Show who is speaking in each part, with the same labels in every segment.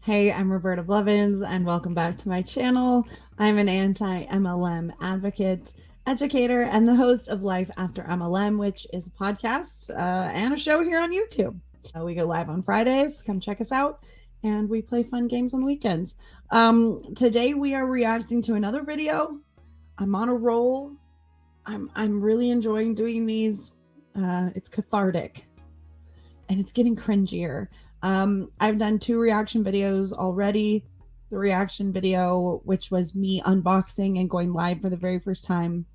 Speaker 1: Hey, I'm Roberta Blevins, and welcome back to my channel. I'm an anti-MLM advocate, educator, and the host of Life After MLM, which is a podcast and a show here on YouTube. We go live on Fridays. Come check us out, and we play fun games on the weekends. Today we are reacting to another video. I'm on a roll. I'm really enjoying doing these. It's cathartic, and it's getting cringier. I've done 2 reaction videos already. The reaction video, which was me unboxing and going live for the very first time.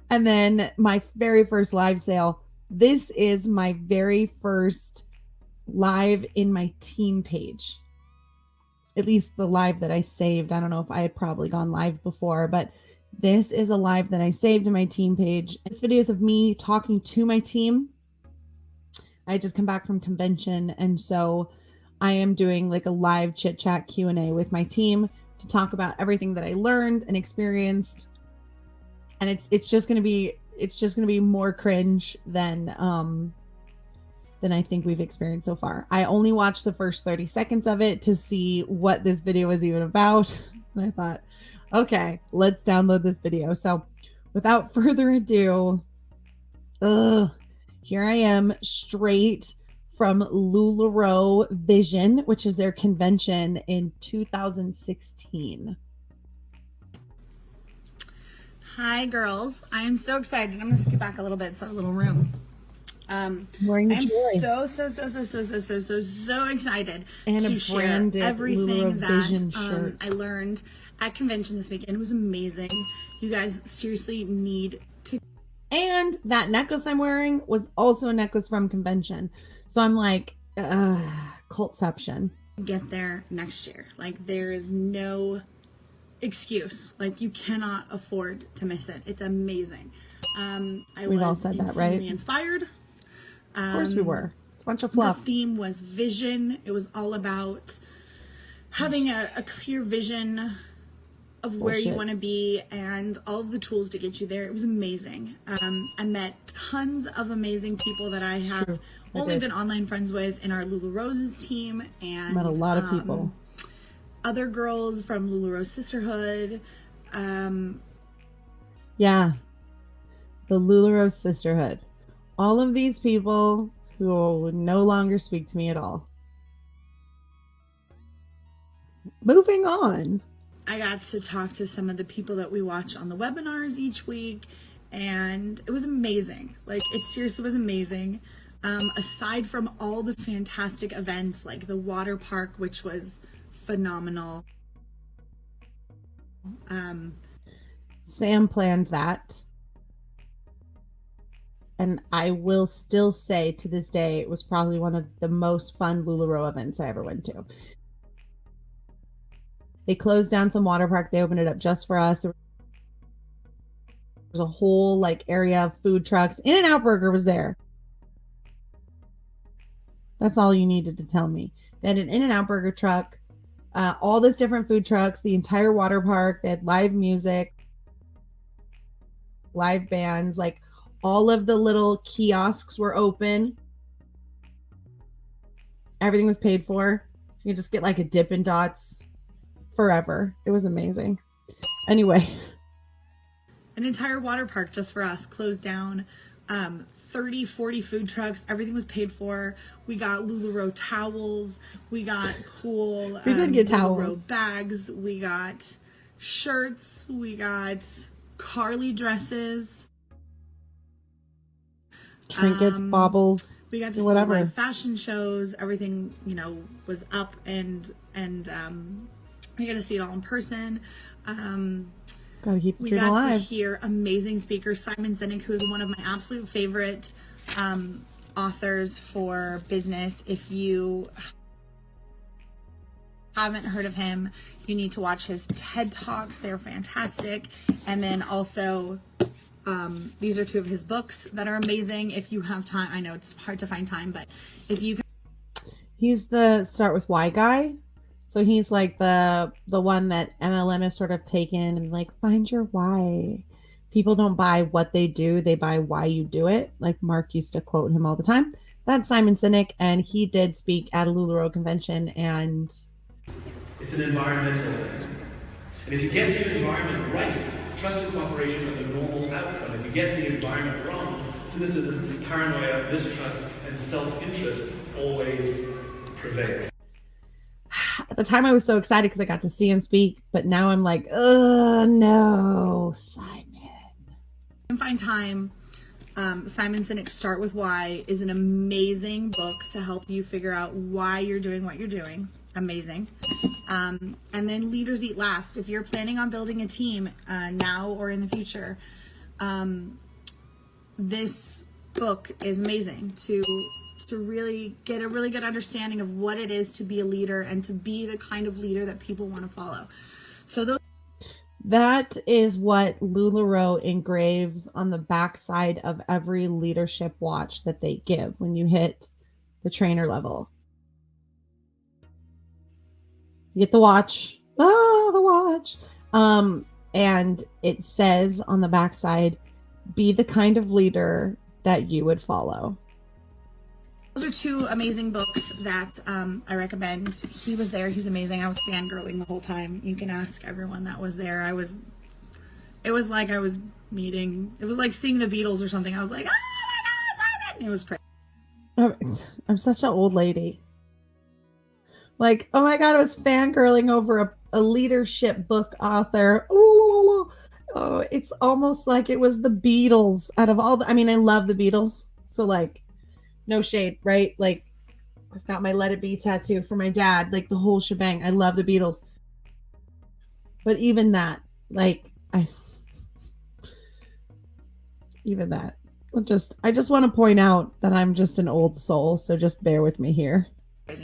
Speaker 1: And then my very first live sale. This is my very first live in my team page. At least the live that I saved. I don't know if I had probably gone live before, but this is a live that I saved in my team page. This video is of me talking to my team. I just come back from convention, and so I am doing like a live chit chat Q&A with my team to talk about everything that I learned and experienced. And it's just gonna be more cringe than I think we've experienced so far. I only watched the first 30 seconds of it to see what this video was even about. And I thought, okay, let's download this video. So without further ado, here I am straight from LuLaRoe Vision, which is their convention in 2016.
Speaker 2: Hi, girls. I am so excited. I'm going to scoot back a little bit. It's our little room. I'm so excited
Speaker 1: and
Speaker 2: to share everything that I learned at convention this weekend. It was amazing. You guys seriously need to.
Speaker 1: And that necklace I'm wearing was also a necklace from convention. So I'm like, cultception.
Speaker 2: Get there next year. Like, there is no excuse. Like, you cannot afford to miss it. It's amazing.
Speaker 1: We've all said that, right?
Speaker 2: Inspired.
Speaker 1: Of course we were. It's a bunch of fluff.
Speaker 2: The theme was vision. It was all about having a clear vision of where you want to be and all of the tools to get you there. It was amazing. I met tons of amazing people that I have only been online friends with in our LuLaRoe's team, and
Speaker 1: met a lot of people.
Speaker 2: Other girls from LuLaRoe Sisterhood.
Speaker 1: Yeah, the LuLaRoe Sisterhood. All of these people who would no longer speak to me at all. Moving on.
Speaker 2: I got to talk to some of the people that we watch on the webinars each week, and it was amazing. Like, it seriously was amazing. Aside from all the fantastic events, like the water park, which was phenomenal.
Speaker 1: Sam planned that. And I will still say to this day, it was probably one of the most fun LuLaRoe events I ever went to. They closed down some water park. They opened it up just for us. There was a whole like area of food trucks. In-N-Out Burger was there. That's all you needed to tell me. They had an In-N-Out Burger truck, all those different food trucks, the entire water park. They had live music, live bands, like all of the little kiosks were open. Everything was paid for. You could just get like a Dippin' Dots forever. It was amazing. Anyway,
Speaker 2: an entire water park just for us closed down. 30-40 food trucks. Everything was paid for. We got LuLaRoe towels. We got cool
Speaker 1: we did get towels,
Speaker 2: LuLaRoe bags. We got shirts. We got Carly dresses,
Speaker 1: trinkets, baubles.
Speaker 2: We got to
Speaker 1: whatever.
Speaker 2: See live fashion shows. Everything, was up, and we got to see it all in person.
Speaker 1: Gotta keep the
Speaker 2: we
Speaker 1: dream
Speaker 2: got
Speaker 1: alive.
Speaker 2: to hear amazing speakers. Simon Sinek, who is one of my absolute favorite authors for business. If you haven't heard of him, you need to watch his TED Talks. They're fantastic. And then also, these are 2 of his books that are amazing. If you have time, I know it's hard to find time, but if you can.
Speaker 1: He's the Start With Why guy. So he's like the one that MLM has sort of taken and like, find your why. People don't buy what they do, they buy why you do it. Like Mark used to quote him all the time. That's Simon Sinek, and he did speak at a LuLaRoe convention, and
Speaker 3: it's an environmental thing. And if you get the environment right, trust and cooperation are the normal outcome. If you get the environment wrong, cynicism, paranoia, mistrust, and self-interest always prevail.
Speaker 1: At the time I was so excited because I got to see him speak, but now I'm like, oh no, Simon.
Speaker 2: Find time. Simon Sinek's Start With Why is an amazing book to help you figure out why you're doing what you're doing. Amazing. And then Leaders Eat Last. If you're planning on building a team now or in the future, this book is amazing to really get a really good understanding of what it is to be a leader and to be the kind of leader that people want to follow. So
Speaker 1: that is what LuLaRoe engraves on the backside of every leadership watch that they give when you hit the trainer level. You get the watch. Oh, the watch. And it says on the backside, be the kind of leader that you would follow.
Speaker 2: Those are two amazing books that I recommend. He was there. He's amazing. I was fangirling the whole time. You can ask everyone that was there. It was like I was meeting. It was like seeing the Beatles or something. I was like, oh my God, Simon! It was crazy.
Speaker 1: I'm such an old lady. Like, oh my God, I was fangirling over a leadership book author. Ooh, oh, it's almost like it was the Beatles out of all I love the Beatles. So like, no shade, right? Like, I've got my Let It Be tattoo for my dad, like the whole shebang. I love the Beatles. But even that, I just want to point out that I'm just an old soul, so just bear with me here.
Speaker 2: But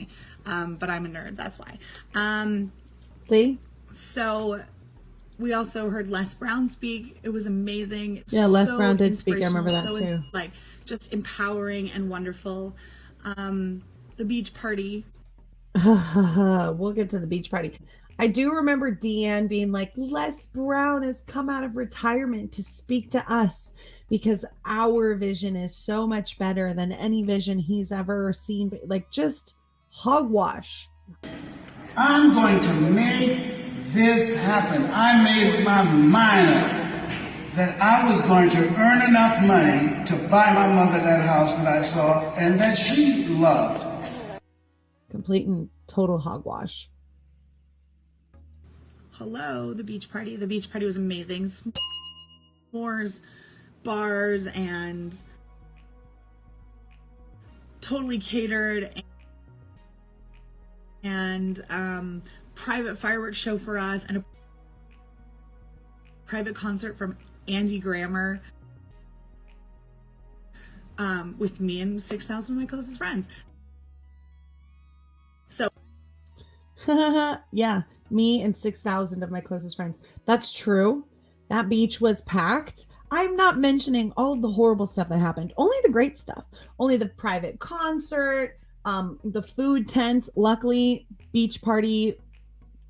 Speaker 2: I'm a nerd, that's why.
Speaker 1: See?
Speaker 2: So we also heard Les Brown speak. It was amazing.
Speaker 1: Yeah, Les Brown did speak. I remember that too.
Speaker 2: Just empowering and wonderful. The beach party.
Speaker 1: We'll get to the beach party. I do remember Deanne being like, Les Brown has come out of retirement to speak to us because our vision is so much better than any vision he's ever seen. Like, just hogwash.
Speaker 4: I'm going to make this happen. I made my mind up that I was going to earn enough money to buy my mother that house that I saw and that she loved.
Speaker 1: Complete and total hogwash.
Speaker 2: Hello, the beach party. The beach party was amazing. S'mores, bars, and totally catered. And private fireworks show for us, and a private concert from Andy Grammer with me and 6,000 of my closest friends. So
Speaker 1: yeah, me and 6,000 of my closest friends. That's true. That beach was packed. I'm not mentioning all of the horrible stuff that happened. Only the great stuff. Only the private concert, the food tents. Luckily, beach party,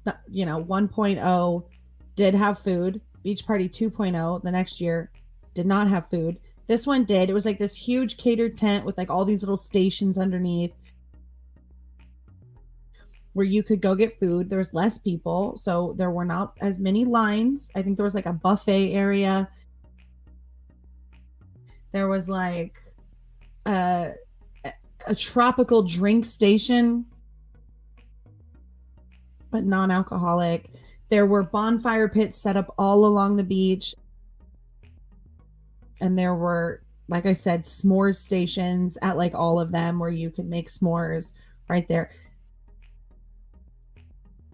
Speaker 1: 1.0 did have food. Beach party 2.0 the next year did not have food. This one did. It was like this huge catered tent with like all these little stations underneath where you could go get food. There was less people, so there were not as many lines. I think there was like a buffet area. There was like a tropical drink station, but non-alcoholic. There were bonfire pits set up all along the beach. And there were, like I said, s'mores stations at like all of them where you could make s'mores right there.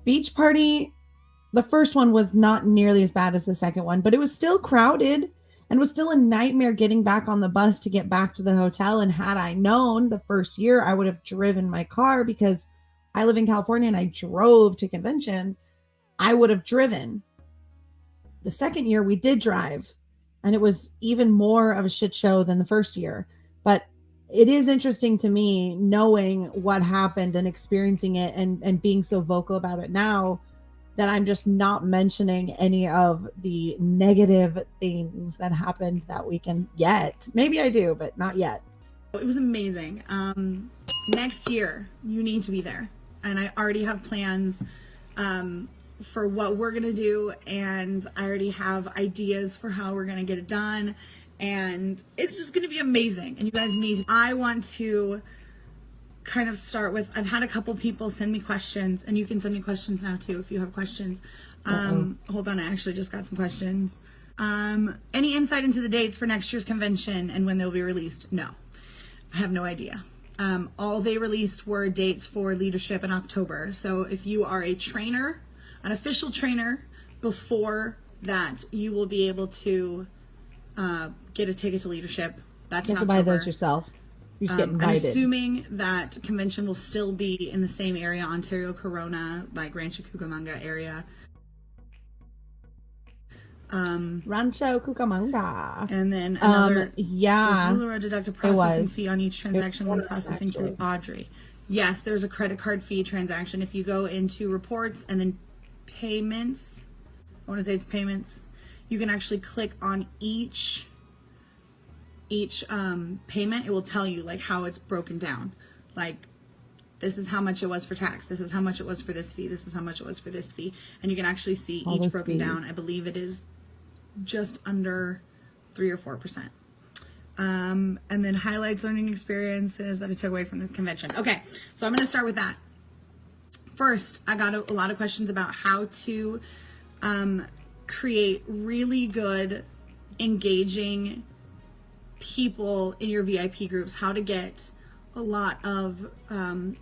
Speaker 1: Beach party, the first one was not nearly as bad as the second one, but it was still crowded and was still a nightmare getting back on the bus to get back to the hotel. And had I known the first year, I would have driven my car because I live in California and I drove to convention. I would have driven. The second year we did drive, and it was even more of a shit show than the first year. But it is interesting to me knowing what happened and experiencing it and being so vocal about it now that I'm just not mentioning any of the negative things that happened that weekend yet. Maybe I do, but not yet.
Speaker 2: It was amazing. Next year, you need to be there. And I already have plans for what we're going to do. And I already have ideas for how we're going to get it done. And it's just going to be amazing. And you guys need, I want to kind of start with, I've had a couple people send me questions, and you can send me questions now too if you have questions. Hold on, I actually just got some questions. Any insight into the dates for next year's convention and when they'll be released? No, I have no idea. All they released were dates for leadership in October. So if you are a trainer, an official trainer, before that, you will be able to get a ticket to leadership. That's
Speaker 1: you have to buy those yourself. You just get invited.
Speaker 2: I'm assuming that convention will still be in the same area, Ontario, Corona, like Rancho Cucamonga area.
Speaker 1: Rancho Cucamonga.
Speaker 2: And then another,
Speaker 1: yeah.
Speaker 2: does LuLaRoe deduct a processing fee on each transaction when processing through Audrey? Yes, there's a credit card fee transaction. If you go into reports and then payments, I want to say it's payments, you can actually click on each payment. It will tell you like how it's broken down. Like, this is how much it was for tax. This is how much it was for this fee. This is how much it was for this fee. And you can actually see all each broken down. I believe it is just under 3 or 4%. And then highlights learning experiences that I took away from the convention. Okay, so I'm going to start with that. First, I got a lot of questions about how to create really good, engaging people in your VIP groups, how to get a lot of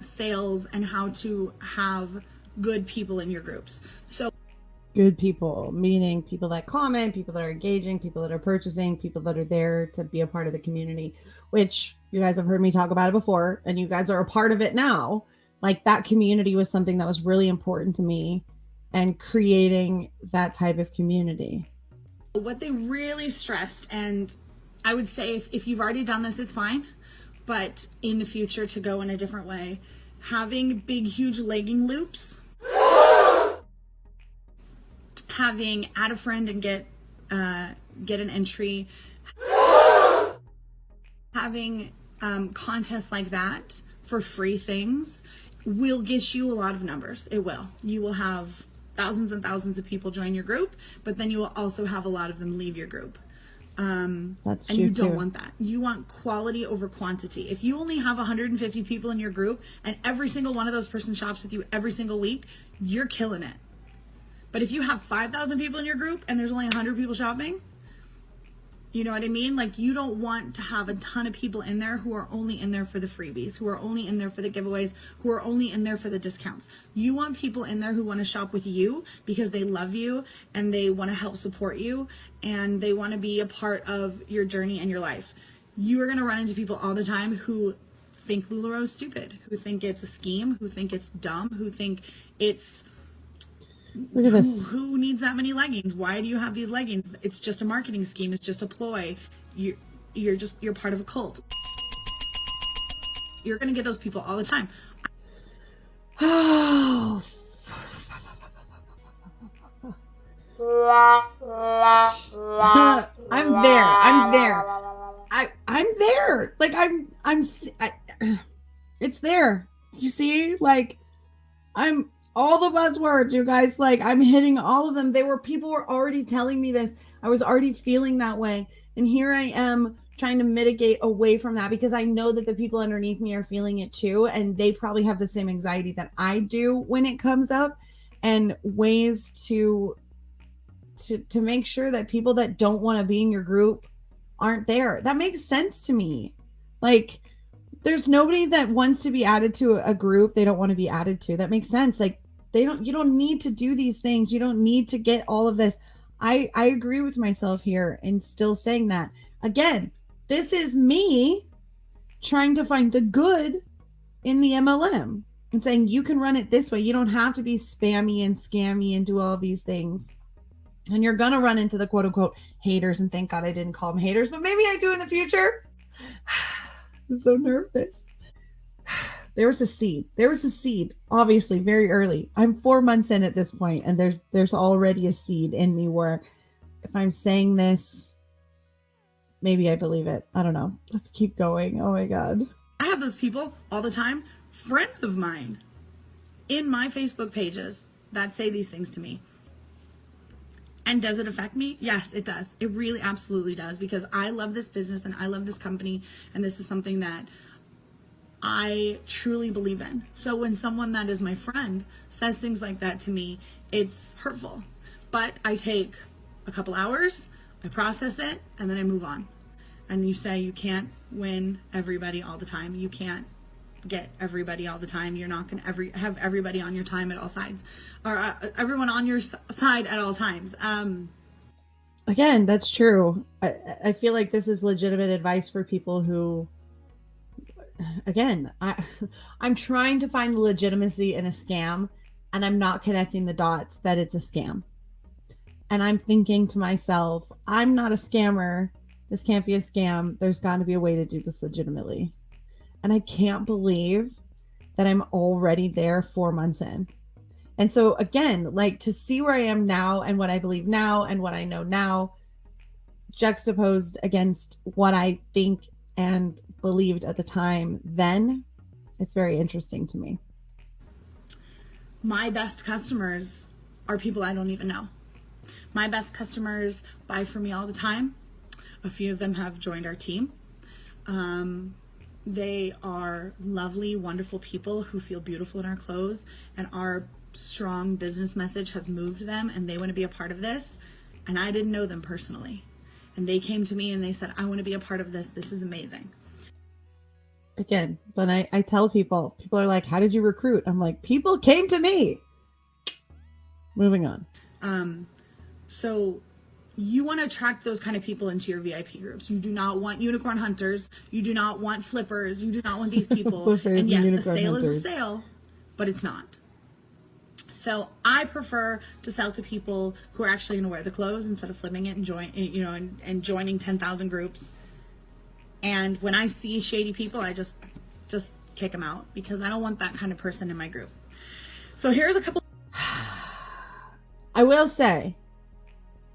Speaker 2: sales, and how to have good people in your groups. So
Speaker 1: good people, meaning people that comment, people that are engaging, people that are purchasing, people that are there to be a part of the community, which you guys have heard me talk about it before, and you guys are a part of it now. Like, that community was something that was really important to me, and creating that type of community.
Speaker 2: What they really stressed, and I would say if you've already done this, it's fine, but in the future, to go in a different way, having big, huge legging loops, having add a friend and get an entry, having contests like that for free things will get you a lot of numbers. It will. You will have thousands and thousands of people join your group, but then you will also have a lot of them leave your group.
Speaker 1: That's
Speaker 2: and
Speaker 1: true
Speaker 2: you don't
Speaker 1: too.
Speaker 2: want that. You want quality over quantity. If you only have 150 people in your group and every single one of those person shops with you every single week, you're killing it. But if you have 5,000 people in your group and there's only 100 people shopping, you know what I mean? Like, you don't want to have a ton of people in there who are only in there for the freebies, who are only in there for the giveaways, who are only in there for the discounts. You want people in there who want to shop with you because they love you and they want to help support you and they want to be a part of your journey and your life. You are going to run into people all the time who think LuLaRoe is stupid, who think it's a scheme, who think it's dumb, who think it's...
Speaker 1: Look at this.
Speaker 2: Who needs that many leggings? Why do you have these leggings? It's just a marketing scheme. It's just a ploy. You're part of a cult. You're going to get those people all the time.
Speaker 1: Oh. I'm there. I'm there. Like, it's there. You see, like, I'm all the buzzwords, you guys, like, I'm hitting all of them. People were already telling me this. I was already feeling that way. And here I am trying to mitigate away from that, because I know that the people underneath me are feeling it too. And they probably have the same anxiety that I do when it comes up, and ways to make sure that people that don't want to be in your group aren't there. That makes sense to me. Like, there's nobody that wants to be added to a group they don't want to be added to. That makes sense. Like, you don't need to do these things. You don't need to get all of this. I agree with myself here and still saying that. Again, this is me trying to find the good in the MLM and saying you can run it this way. You don't have to be spammy and scammy and do all of these things. And you're going to run into the quote unquote haters, and thank God I didn't call them haters, but maybe I do in the future. I'm so nervous. There was a seed, obviously, very early. I'm 4 months in at this point, and there's already a seed in me where if I'm saying this maybe I believe it. I don't know. Let's keep going. Oh my God.
Speaker 2: I have those people all the time, friends of mine in my Facebook pages that say these things to me. And does it affect me? Yes, it does. It really absolutely does, because I love this business and I love this company, and this is something that I truly believe in. So when someone that is my friend says things like that to me, it's hurtful. But I take a couple hours, I process it, and then I move on. And you say you can't win everybody all the time. You can't get everybody all the time. You're not going to have everybody on your time at all sides, or everyone on your side at all times.
Speaker 1: Again, that's true. I feel like this is legitimate advice for people who, again, I'm trying to find the legitimacy in a scam, and I'm not connecting the dots that it's a scam. And I'm thinking to myself, I'm not a scammer. This can't be a scam. There's got to be a way to do this legitimately. And I can't believe that I'm already there 4 months in. And so again, like, to see where I am now and what I believe now and what I know now, juxtaposed against what I think and believed at the time then, it's very interesting to me.
Speaker 2: My best customers are people I don't even know. My best customers buy from me all the time. A few of them have joined our team. They are lovely, wonderful people who feel beautiful in our clothes, and our strong business message has moved them, and they want to be a part of this. And I didn't know them personally. And they came to me and they said, I want to be a part of this. This is amazing.
Speaker 1: Again, when I tell people are like, how did you recruit? I'm like, people came to me. Moving on.
Speaker 2: So you want to attract those kind of people into your VIP groups. You do not want unicorn hunters. You do not want flippers. You do not want these people. And yes, a sale hunters. Is a sale, but it's not. So I prefer to sell to people who are actually going to wear the clothes instead of flipping it and joining 10,000 groups. And when I see shady people, I just kick them out, because I don't want that kind of person in my group. So here's a couple.
Speaker 1: I will say,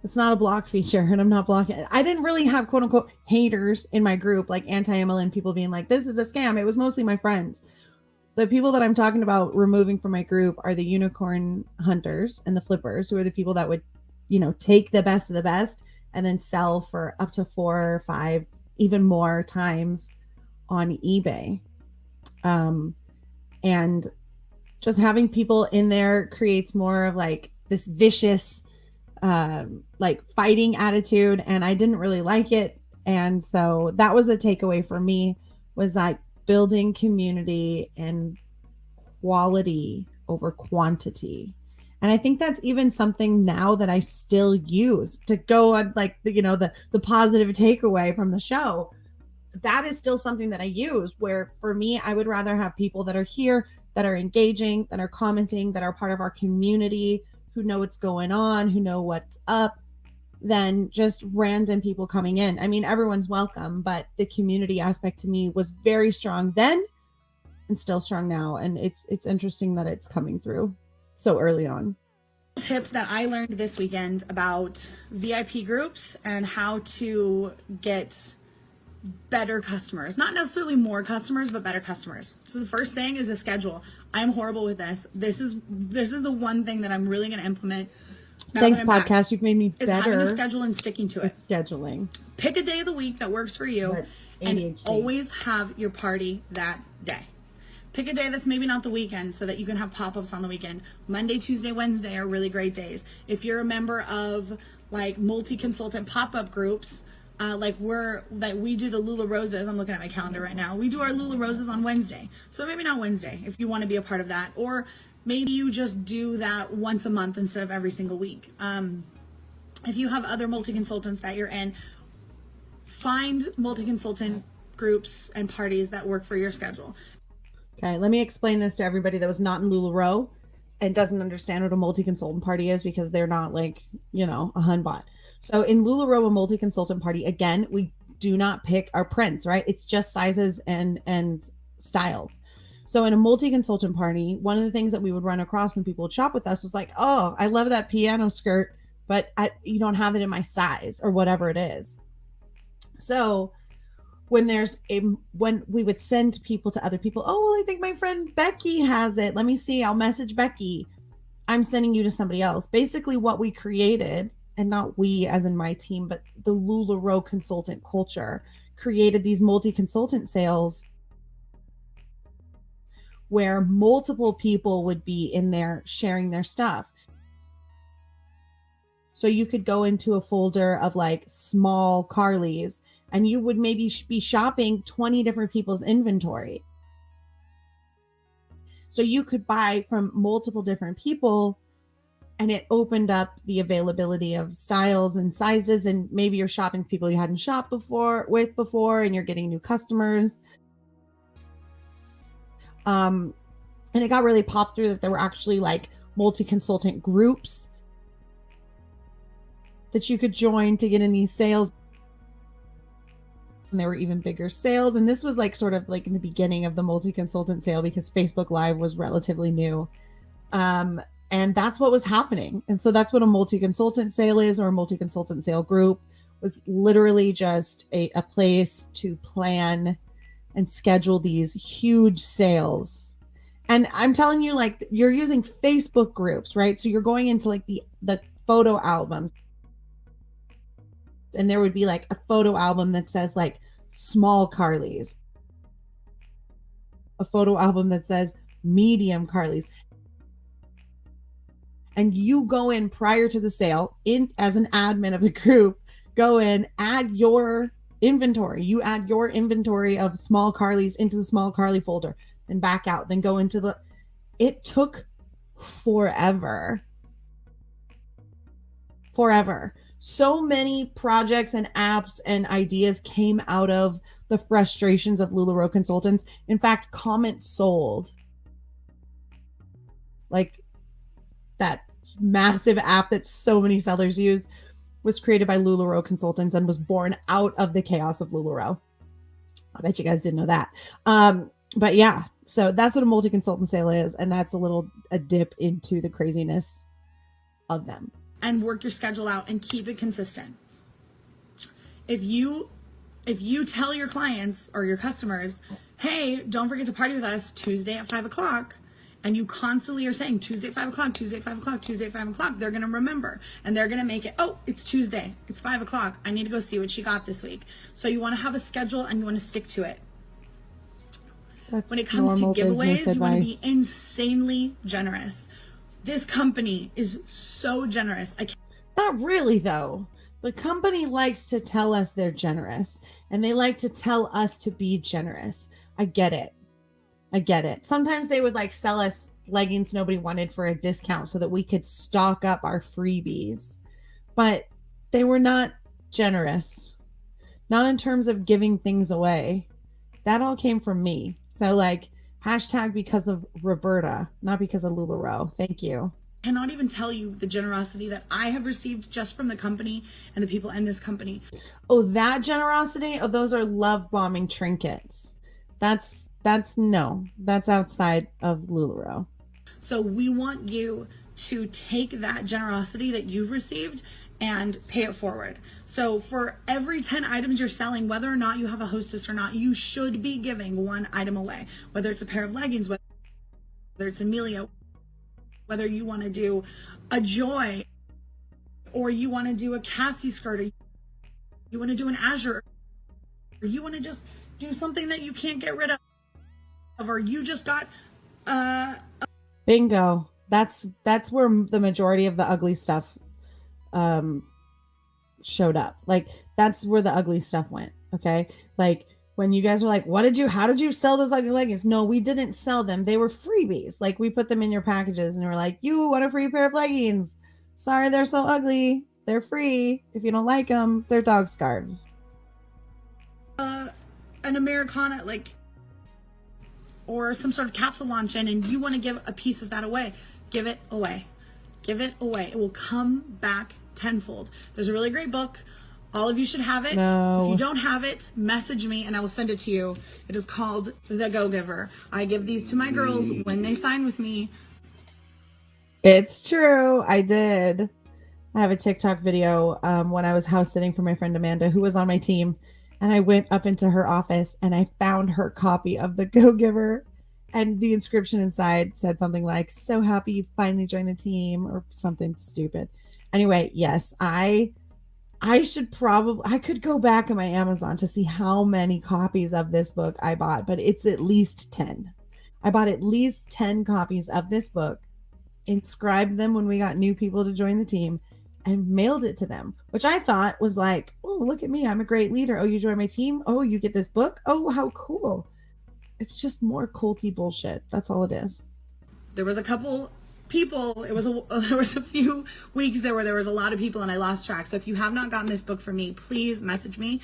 Speaker 1: it's not a block feature, and I'm not blocking it. I didn't really have quote unquote haters in my group, like anti-MLM people being like, this is a scam. It was mostly my friends. The people that I'm talking about removing from my group are the unicorn hunters and the flippers, who are the people that would, take the best of the best and then sell for up to 4 or 5, even more times on eBay. And just having people in there creates more of like this vicious, like fighting attitude, and I didn't really like it. And so that was a takeaway for me, was that building community and quality over quantity. And I think that's even something now that I still use to go on, like, the positive takeaway from the show. That is still something that I use, where for me, I would rather have people that are here, that are engaging, that are commenting, that are part of our community, who know what's going on, who know what's up, than just random people coming in. I mean, everyone's welcome, but the community aspect to me was very strong then and still strong now. And it's interesting that it's coming through so early on.
Speaker 2: Tips that I learned this weekend about VIP groups and how to get better customers. Not necessarily more customers, but better customers. So the first thing is a schedule. I'm horrible with this. This is the one thing that I'm really going to implement.
Speaker 1: Thanks, podcast. You've made me better.
Speaker 2: It's having a schedule and sticking to it.
Speaker 1: Scheduling.
Speaker 2: Pick a day of the week that works for you, and always have your party that day. Pick a day that's maybe not the weekend, so that you can have pop-ups on the weekend. Monday, Tuesday, Wednesday are really great days. If you're a member of like multi-consultant pop-up groups, we do the LuLaRoses. I'm looking at my calendar right now. We do our LuLaRoses on Wednesday. So maybe not Wednesday if you want to be a part of that. Or maybe you just do that once a month instead of every single week. If you have other multi-consultants that you're in, find multi-consultant groups and parties that work for your schedule.
Speaker 1: Okay, let me explain this to everybody that was not in LuLaRoe and doesn't understand what a multi-consultant party is, because they're not like, a HunBot. So in LuLaRoe, a multi-consultant party, again, we do not pick our prints, right? It's just sizes and styles. So in a multi-consultant party, one of the things that we would run across when people would shop with us was like, oh, I love that piano skirt, but you don't have it in my size, or whatever it is. So when we would send people to other people, oh, well, I think my friend Becky has it. Let me see. I'll message Becky. I'm sending you to somebody else. Basically what we created, and not we as in my team, but the LuLaRoe consultant culture created these multi-consultant sales where multiple people would be in there sharing their stuff. So you could go into a folder of like small Carly's and you would maybe be shopping 20 different people's inventory. So you could buy from multiple different people, and it opened up the availability of styles and sizes, and maybe you're shopping people you hadn't shopped before and you're getting new customers. And it got really popular that there were actually like multi-consultant groups that you could join to get in these sales. And there were even bigger sales. And this was like sort of like in the beginning of the multi-consultant sale because Facebook Live was relatively new. And that's what was happening. And so that's what a multi-consultant sale is, or a multi-consultant sale group, was literally just a place to plan and schedule these huge sales. And I'm telling you, like, you're using Facebook groups, right? So you're going into like the photo albums, and there would be like a photo album that says like small Carly's, a photo album that says medium Carly's. And you go in prior to the sale, in as an admin of the group, go in, add your inventory. You add your inventory of small Carly's into the small Carly folder, then back out, then go into the, it took forever. So many projects and apps and ideas came out of the frustrations of LuLaRoe consultants. In fact, Comment Sold, like that massive app that so many sellers use, was created by LuLaRoe consultants and was born out of the chaos of LuLaRoe. I bet you guys didn't know that. But yeah, so that's what a multi-consultant sale is. And that's a dip into the craziness of them.
Speaker 2: And work your schedule out and keep it consistent. If you tell your clients or your customers, hey, don't forget to party with us Tuesday at 5 o'clock, and you constantly are saying Tuesday at 5 o'clock, Tuesday at 5 o'clock, Tuesday at 5 o'clock, they're going to remember, and they're going to make it, oh, it's Tuesday, it's 5 o'clock, I need to go see what she got this week. So you want to have a schedule and you want to stick to it. When it comes to giveaways, you want to be insanely generous. This company is so generous.
Speaker 1: Not really, though. The company likes to tell us they're generous, and they like to tell us to be generous. I get it. Sometimes they would like sell us leggings nobody wanted for a discount so that we could stock up our freebies. But they were not generous. Not in terms of giving things away. That all came from me. So like, hashtag because of Roberta, not because of LuLaRoe. Thank you.
Speaker 2: I cannot even tell you the generosity that I have received just from the company and the people in this company.
Speaker 1: Oh, that generosity? Oh, those are love bombing trinkets. That's outside of LuLaRoe.
Speaker 2: So we want you to take that generosity that you've received and pay it forward. So for every 10 items you're selling, whether or not you have a hostess or not, you should be giving one item away, whether it's a pair of leggings, whether it's Amelia, whether you want to do a Joy, or you want to do a Cassie skirt, or you want to do an Azure, or you want to just do something that you can't get rid of, or you just got
Speaker 1: bingo. That's where the majority of the ugly stuff showed up. Like, that's where the ugly stuff went. Okay, like when you guys were like, how did you sell those ugly leggings? No, we didn't sell them. They were freebies. Like, we put them in your packages and we're like, you want a free pair of leggings? Sorry, they're so ugly. They're free. If you don't like them, they're dog scarves.
Speaker 2: An Americana, like, or some sort of capsule launch in, and you want to give a piece of that away, give it away. It will come back tenfold. There's a really great book. All of you should have it.
Speaker 1: No.
Speaker 2: If you don't have it, message me and I will send it to you. It is called The Go-Giver. I give these to my girls when they sign with me.
Speaker 1: It's true. I did. I have a TikTok video when I was house sitting for my friend Amanda, who was on my team. And I went up into her office and I found her copy of The Go-Giver. And the inscription inside said something like, "So happy you finally joined the team," or something stupid. Anyway, yes, I could go back in my Amazon to see how many copies of this book I bought, but it's at least 10. I bought at least 10 copies of this book, inscribed them when we got new people to join the team, and mailed it to them, which I thought was like, "Oh, look at me. I'm a great leader. Oh, you join my team. Oh, you get this book. Oh, how cool." It's just more culty bullshit. That's all it is.
Speaker 2: There was a couple people, there was a few weeks there where there was a lot of people and I lost track. So if you have not gotten this book from me, please message me.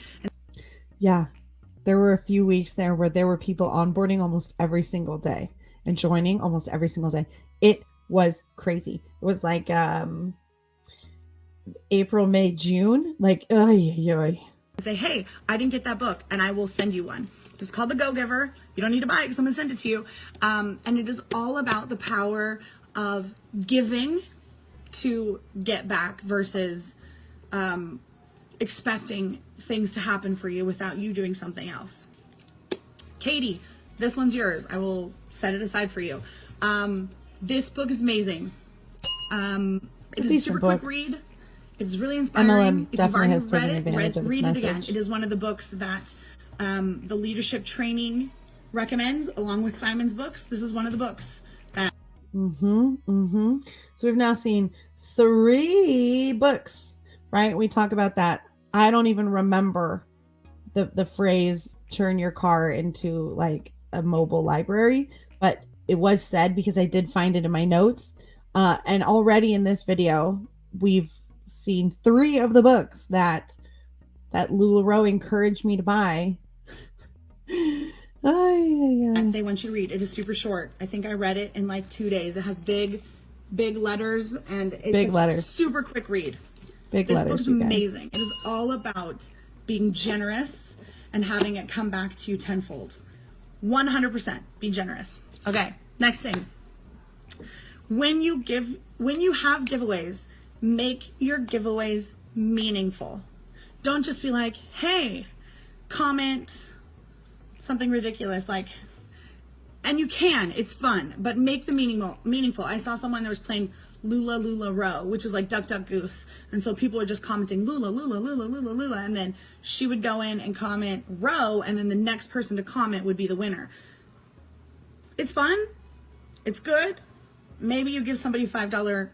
Speaker 1: Yeah. There were a few weeks there where there were people onboarding almost every single day and joining almost every single day. It was crazy. It was like April, May, June. Like,
Speaker 2: say, "Hey, I didn't get that book," and I will send you one. It's called The Go-Giver. You don't need to buy it because someone sent it to you. And it is all about the power of giving to get back versus expecting things to happen for you without you doing something else. Katie, this one's yours. I will set it aside for you. This book is amazing. It is a super quick read. It's really inspiring.
Speaker 1: MLM
Speaker 2: if
Speaker 1: definitely has
Speaker 2: you've
Speaker 1: taken
Speaker 2: already
Speaker 1: advantage of its
Speaker 2: read
Speaker 1: message.
Speaker 2: it again. It is one of the books that the leadership training recommends, along with Simon's books. This is one of the books that.
Speaker 1: So we've now seen 3 books, right? We talk about that. I don't even remember the phrase "turn your car into like a mobile library," but it was said because I did find it in my notes. And already in this video, we've seen 3 of the books that LuLaRoe encouraged me to buy.
Speaker 2: They want you to read. It is super short. I think I read it in like 2 days. It has big letters and it's super quick read. This book is amazing. It is all about being generous and having it come back to you tenfold. 100% be generous. Okay, next thing. When you have giveaways, make your giveaways meaningful. Don't just be like, "Hey, comment something ridiculous," like, and you can, it's fun, but make them meaningful. I saw someone that was playing LuLaRoe, which is like Duck Duck Goose, and so people were just commenting Lula, and then she would go in and comment row, and then the next person to comment would be the winner. It's fun, it's good. Maybe you give somebody $5.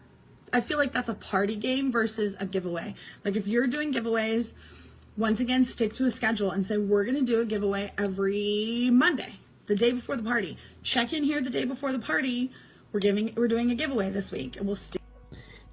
Speaker 2: I feel like that's a party game versus a giveaway. Like if you're doing giveaways, once again, stick to a schedule and say, "We're going to do a giveaway every Monday, the day before the party. Check in here the day before the party. We're doing a giveaway this week," and we'll stick.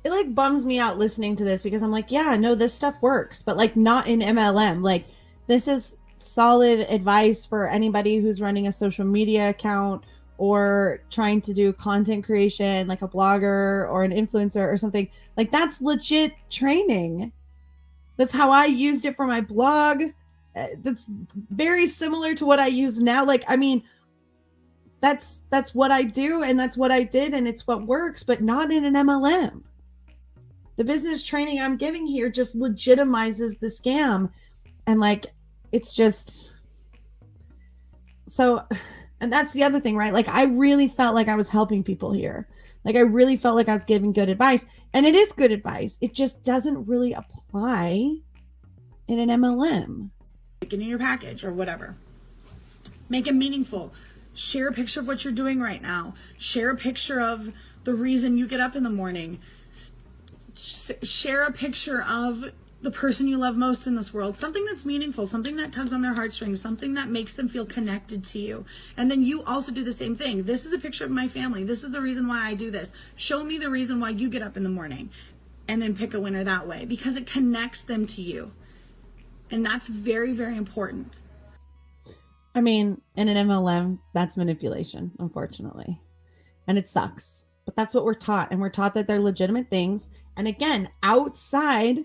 Speaker 1: It like bums me out listening to this because I'm like, yeah, no, this stuff works, but like not in MLM. Like this is solid advice for anybody who's running a social media account or trying to do content creation, like a blogger or an influencer or something. Like that's legit training. That's how I used it for my blog. That's very similar to what I use now. Like, I mean, that's what I do and that's what I did and it's what works, but not in an MLM. The business training I'm giving here just legitimizes the scam. And like, it's just so, and that's the other thing, right? Like I really felt like I was helping people here. Like I really felt like I was giving good advice, and it is good advice. It just doesn't really apply in an MLM.
Speaker 2: In your package or whatever. Make it meaningful. Share a picture of what you're doing right now. Share a picture of the reason you get up in the morning. Share a picture of the person you love most in this world. Something that's meaningful, something that tugs on their heartstrings, something that makes them feel connected to you. And then you also do the same thing. This is a picture of my family. This is the reason why I do this. Show me the reason why you get up in the morning. And then pick a winner that way because it connects them to you. And that's very, very important.
Speaker 1: I mean, in an MLM, that's manipulation, unfortunately. And it sucks. But that's what we're taught. And we're taught that they're legitimate things. And again, outside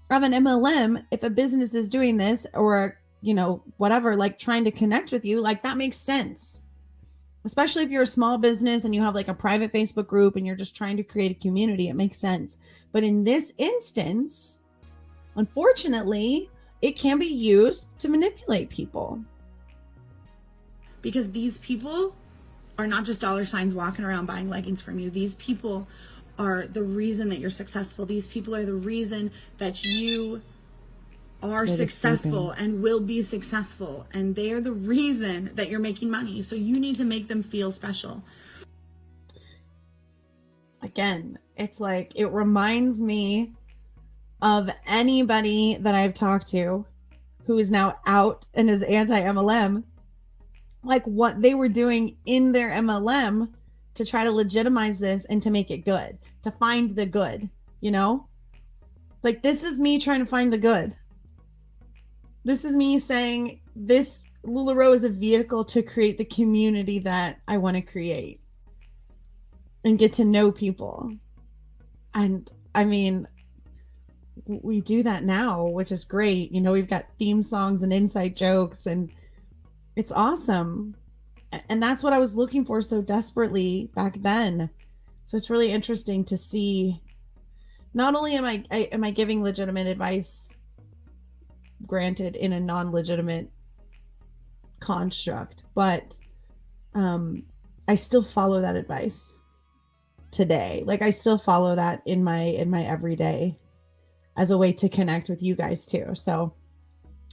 Speaker 1: of an MLM, if a business is doing this or, you know, whatever, like trying to connect with you, like that makes sense. Especially if you're a small business and you have like a private Facebook group and you're just trying to create a community, it makes sense. But in this instance, unfortunately, it can be used to manipulate people.
Speaker 2: Because these people are not just dollar signs walking around buying leggings from you. These people are the reason that you're successful. These people are the reason that you are successful and will be successful. And they are the reason that you're making money. So you need to make them feel special.
Speaker 1: Again, it's like, it reminds me of anybody that I've talked to who is now out and is anti-MLM, like what they were doing in their MLM to try to legitimize this and to make it good, to find the good, you know? Like, this is me trying to find the good. This is me saying this LuLaRoe is a vehicle to create the community that I want to create and get to know people. And I mean, we do that now, which is great. You know, we've got theme songs and inside jokes, and it's awesome. And that's what I was looking for so desperately back then. So it's really interesting to see, not only am I giving legitimate advice, granted in a non-legitimate construct, but I still follow that advice today. Like, I still follow that in my everyday as a way to connect with you guys too. So,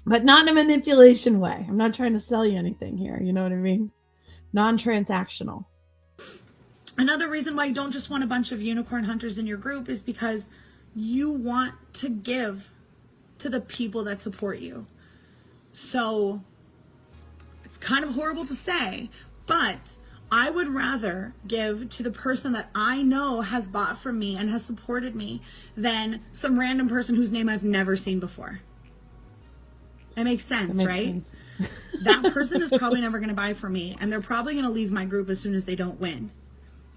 Speaker 1: but not in a manipulation way. I'm not trying to sell you anything here. You know what I mean? Non-transactional.
Speaker 2: Another reason why you don't just want a bunch of unicorn hunters in your group is because you want to give to the people that support you. So it's kind of horrible to say, but I would rather give to the person that I know has bought from me and has supported me than some random person whose name I've never seen before. That makes sense, right? That person is probably never going to buy from me, and they're probably going to leave my group as soon as they don't win.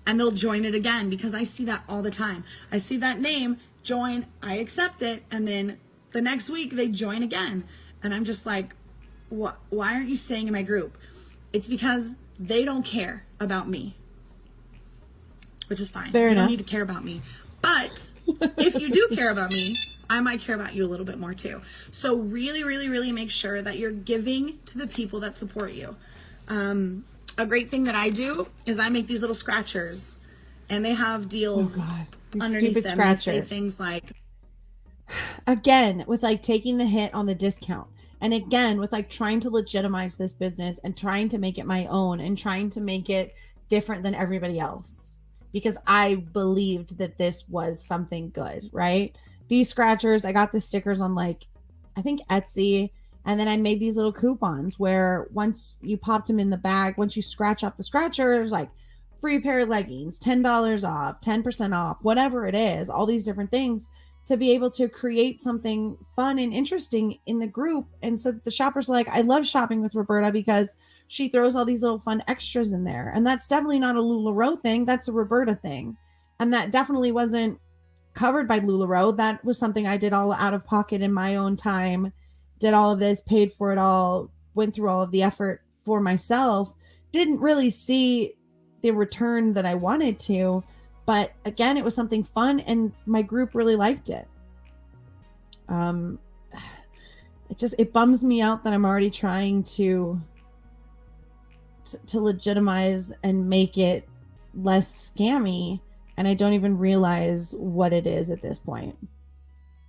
Speaker 2: And they'll join it again, because I see that all the time. I see that name, join, I accept it, and then the next week they join again. And I'm just like, why aren't you staying in my group? It's because they don't care about me, which is fine.
Speaker 1: Fair enough.
Speaker 2: You don't need to care about me. But if you do care about me, I might care about you a little bit more too. So really, really, really make sure that you're giving to the people that support you. A great thing that I do is I make these little scratchers, and they have deals underneath them. Scratchers. They say things like,
Speaker 1: again, with like taking the hit on the discount, and again with like trying to legitimize this business and trying to make it my own and trying to make it different than everybody else, because I believed that this was something good, right? These scratchers, I got the stickers on, like, I think Etsy. And then I made these little coupons where once you popped them in the bag, once you scratch off the scratchers, like free pair of leggings, $10 off, 10% off, whatever it is, all these different things, to be able to create something fun and interesting in the group. And so the shoppers are like, I love shopping with Roberta because she throws all these little fun extras in there. And that's definitely not a LuLaRoe thing. That's a Roberta thing. And that definitely wasn't covered by LuLaRoe. That was something I did all out of pocket in my own time. Did all of this, paid for it all, went through all of the effort for myself, didn't really see the return that I wanted to. But again, it was something fun, and my group really liked it. It bums me out that I'm already trying to legitimize and make it less scammy, and I don't even realize what it is at this point.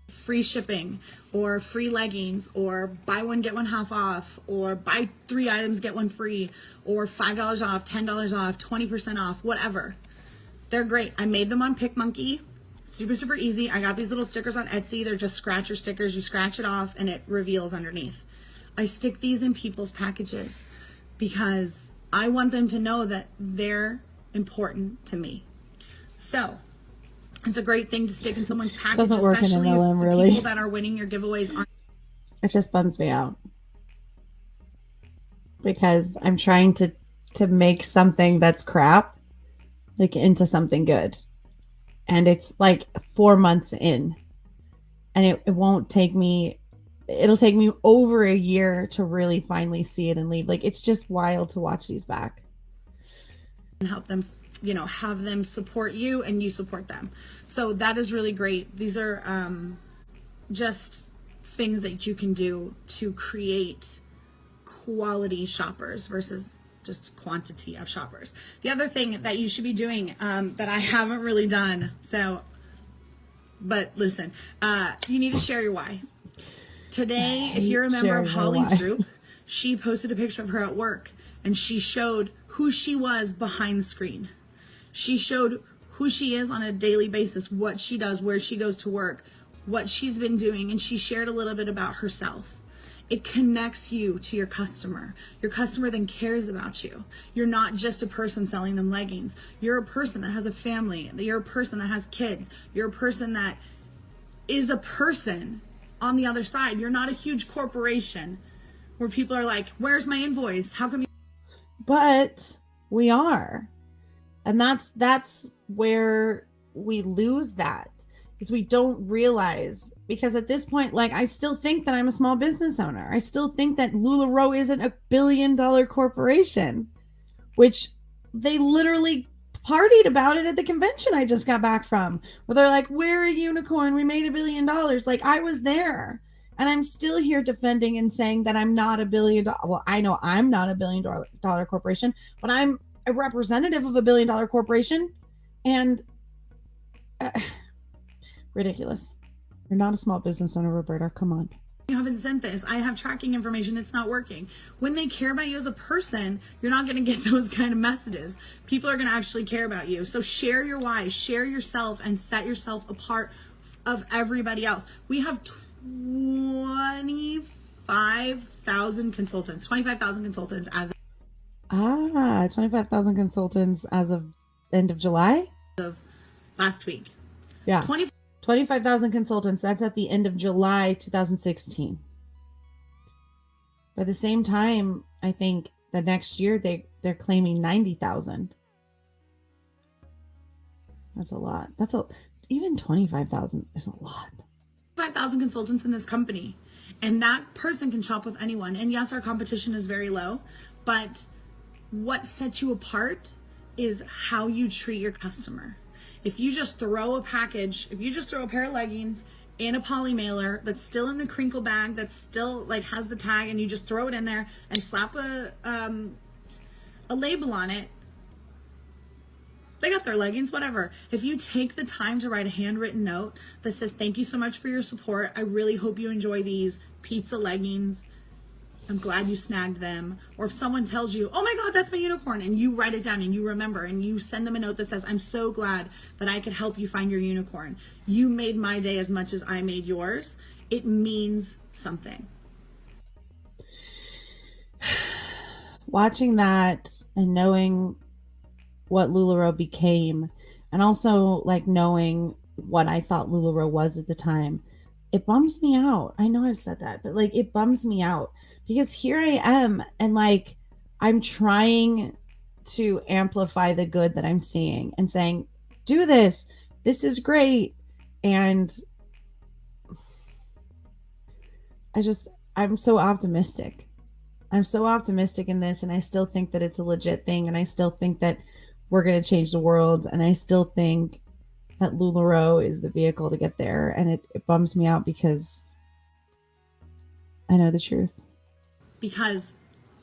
Speaker 2: Free shipping, or free leggings, or buy one get one half off, or buy 3 items get one free, or $5 off, $10 off, 20% off, whatever. They're great. I made them on PicMonkey. Super easy. I got these little stickers on Etsy. They're just scratcher stickers. You scratch it off and it reveals underneath. I stick these in people's packages because I want them to know that they're important to me. So it's a great thing to stick in someone's package,
Speaker 1: doesn't work in
Speaker 2: especially
Speaker 1: MLM,
Speaker 2: if the
Speaker 1: really.
Speaker 2: people that are winning your giveaways aren't.
Speaker 1: It just bums me out because I'm trying to make something that's crap like into something good, and it's like 4 months in, and it won't take me. It'll take me over a year to really finally see it and leave. Like, it's just wild to watch these back
Speaker 2: and help them, you know, have them support you and you support them. So that is really great. These are just things that you can do to create quality shoppers versus just quantity of shoppers. The other thing that you should be doing that I haven't really done, but listen, you need to share your why. Today, if you're a member of Holly's group, she posted a picture of her at work, and she showed who she was behind the screen. She showed who she is on a daily basis, what she does, where she goes to work, what she's been doing, and she shared a little bit about herself. It connects you to your customer. Your customer then cares about you. You're not just a person selling them leggings. You're a person that has a family. You're a person that has kids. You're a person that is a person on the other side. You're not a huge corporation where people are like, where's my invoice? How come you...
Speaker 1: But we are. And that's where we lose that, is we don't realize, because at this point, like, I still think that I'm a small business owner. I still think that LuLaRoe isn't a $1 billion corporation, which they literally partied about it at the convention I just got back from, where they're like, we're a unicorn. We made $1 billion. Like, I was there, and I'm still here defending and saying that I'm not a $1 billion. Well, I know I'm not a $1 billion corporation, but I'm a representative of a $1 billion corporation. And ridiculous. You're not a small business owner, Roberta. Come on.
Speaker 2: You haven't sent this. I have tracking information. It's not working. When they care about you as a person, you're not going to get those kind of messages. People are going to actually care about you. So share your why, share yourself, and set yourself apart of everybody else. We have 25,000 consultants, 25,000 consultants as of
Speaker 1: 25,000 consultants as of end of July?
Speaker 2: Of last week.
Speaker 1: Yeah. 25,000 consultants. That's at the end of July 2016. By the same time, I think the next year they're claiming 90,000. That's a lot. Even 25,000 is a lot.
Speaker 2: 5,000 consultants in this company, and that person can shop with anyone. And yes, our competition is very low, but what sets you apart is how you treat your customer. If you just throw a package, if you just throw a pair of leggings in a poly mailer that's still in the crinkle bag, that's still like has the tag, and you just throw it in there and slap a label on it, they got their leggings, whatever. If you take the time to write a handwritten note that says, thank you so much for your support. I really hope you enjoy these pizza leggings. I'm glad you snagged them. Or if someone tells you, oh my God, that's my unicorn, and you write it down and you remember and you send them a note that says, I'm so glad that I could help you find your unicorn. You made my day as much as I made yours. It means something.
Speaker 1: Watching that and knowing what LuLaRoe became, and also like knowing what I thought LuLaRoe was at the time, it bums me out. I know I've said that, but like it bums me out, because here I am, and like I'm trying to amplify the good that I'm seeing and saying, do this. This is great. And I'm so optimistic. I'm so optimistic in this, and I still think that it's a legit thing, and I still think that we're going to change the world, and I still think that LuLaRoe is the vehicle to get there, and it bums me out because I know the truth.
Speaker 2: Because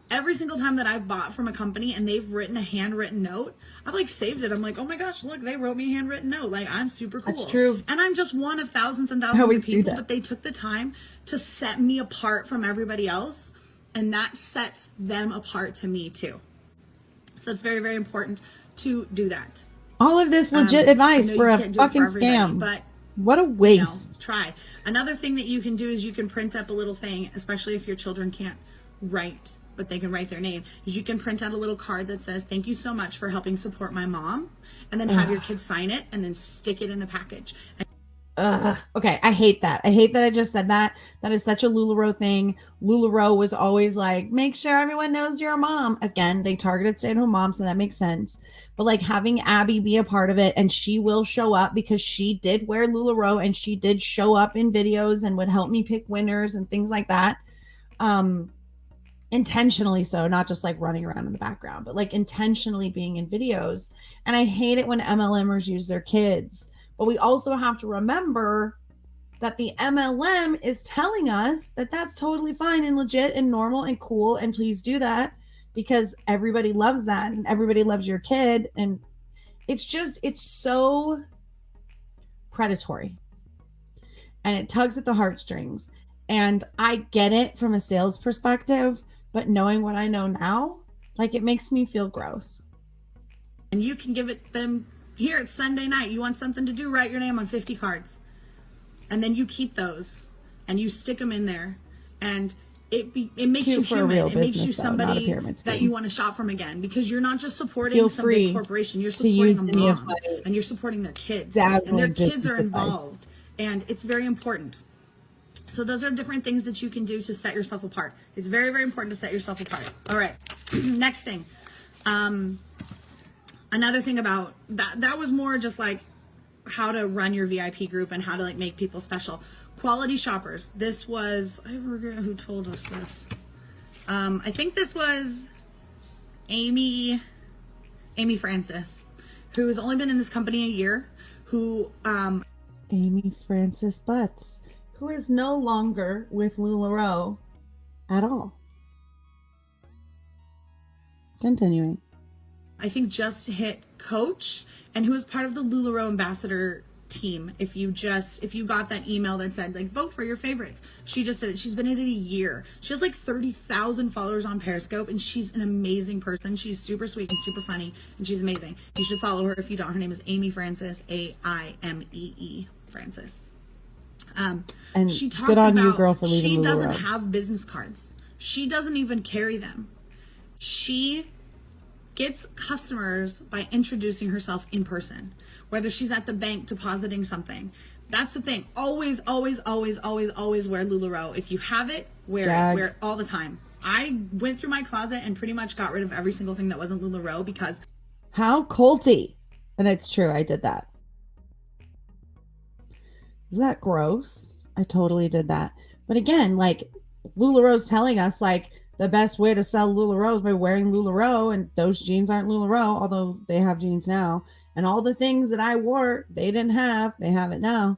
Speaker 2: every single time that I've bought from a company and they've written a handwritten note, I've like saved it. I'm like, oh my gosh, look, they wrote me a handwritten note. Like, I'm super cool.
Speaker 1: That's true.
Speaker 2: And I'm just one of thousands and thousands of people, but they took the time to set me apart from everybody else, and that sets them apart to me too. So it's very, very important to do that.
Speaker 1: All of this legit advice for a fucking scam.
Speaker 2: But
Speaker 1: what a waste.
Speaker 2: Try. Another thing that you can do is you can print up a little thing, especially if your children can't write, but they can write their name, is you can print out a little card that says, thank you so much for helping support my mom, and then have your kids sign it and then stick it in the package.
Speaker 1: Okay, I hate that. I hate that I just said that. That is such a LuLaRoe thing. LuLaRoe was always like, make sure everyone knows you're a mom. Again, they targeted stay-at-home moms, so that makes sense. But like having Abby be a part of it, and she will show up because she did wear LuLaRoe and she did show up in videos and would help me pick winners and things like that. Intentionally so, not just like running around in the background, but like intentionally being in videos. And I hate it when MLMers use their kids. But we also have to remember that the MLM is telling us that that's totally fine and legit and normal and cool. And please do that because everybody loves that and everybody loves your kid. And it's so predatory and it tugs at the heartstrings. And I get it from a sales perspective, but knowing what I know now, like, it makes me feel gross.
Speaker 2: And you can give it them, here, it's Sunday night. You want something to do, write your name on 50 cards. And then you keep those and you stick them in there. And it makes you human. It makes you somebody that you want to shop from again, because you're not just supporting some big corporation. You're supporting a mom and you're supporting their kids. And their kids are involved. And it's very important. So those are different things that you can do to set yourself apart. It's very, very important to set yourself apart. All right. Next thing. Another thing about that was more just like how to run your VIP group and how to like make people special. Quality shoppers. This was, I forget who told us this. I think this was Amy Francis, who has only been in this company a year, who
Speaker 1: Amy Francis Butts, who is no longer with LuLaRoe at all. Continuing.
Speaker 2: I think just hit coach, and who was part of the LuLaRoe ambassador team. If you got that email that said like vote for your favorites, she just did it. She's been in it a year. She has like 30,000 followers on Periscope, and she's an amazing person. She's super sweet and super funny, and she's amazing. You should follow her if you don't. Her name is Amy Francis, AIMEE Francis.
Speaker 1: And
Speaker 2: she talked
Speaker 1: good on
Speaker 2: about
Speaker 1: you, girl, for leaving
Speaker 2: she
Speaker 1: LuLaRoe.
Speaker 2: doesn't have business cards. She doesn't even carry them. She gets customers by introducing herself in person, whether she's at the bank depositing something. That's the thing. Always, always, always, always, always wear LuLaRoe. If you have it, wear it all the time. I went through my closet and pretty much got rid of every single thing that wasn't LuLaRoe because...
Speaker 1: How culty. And it's true, I did that. Is that gross? I totally did that. But again, like, LuLaRoe's telling us, like, the best way to sell LuLaRoe is by wearing LuLaRoe, and those jeans aren't LuLaRoe, although they have jeans now. And all the things that I wore, they didn't have. They have it now.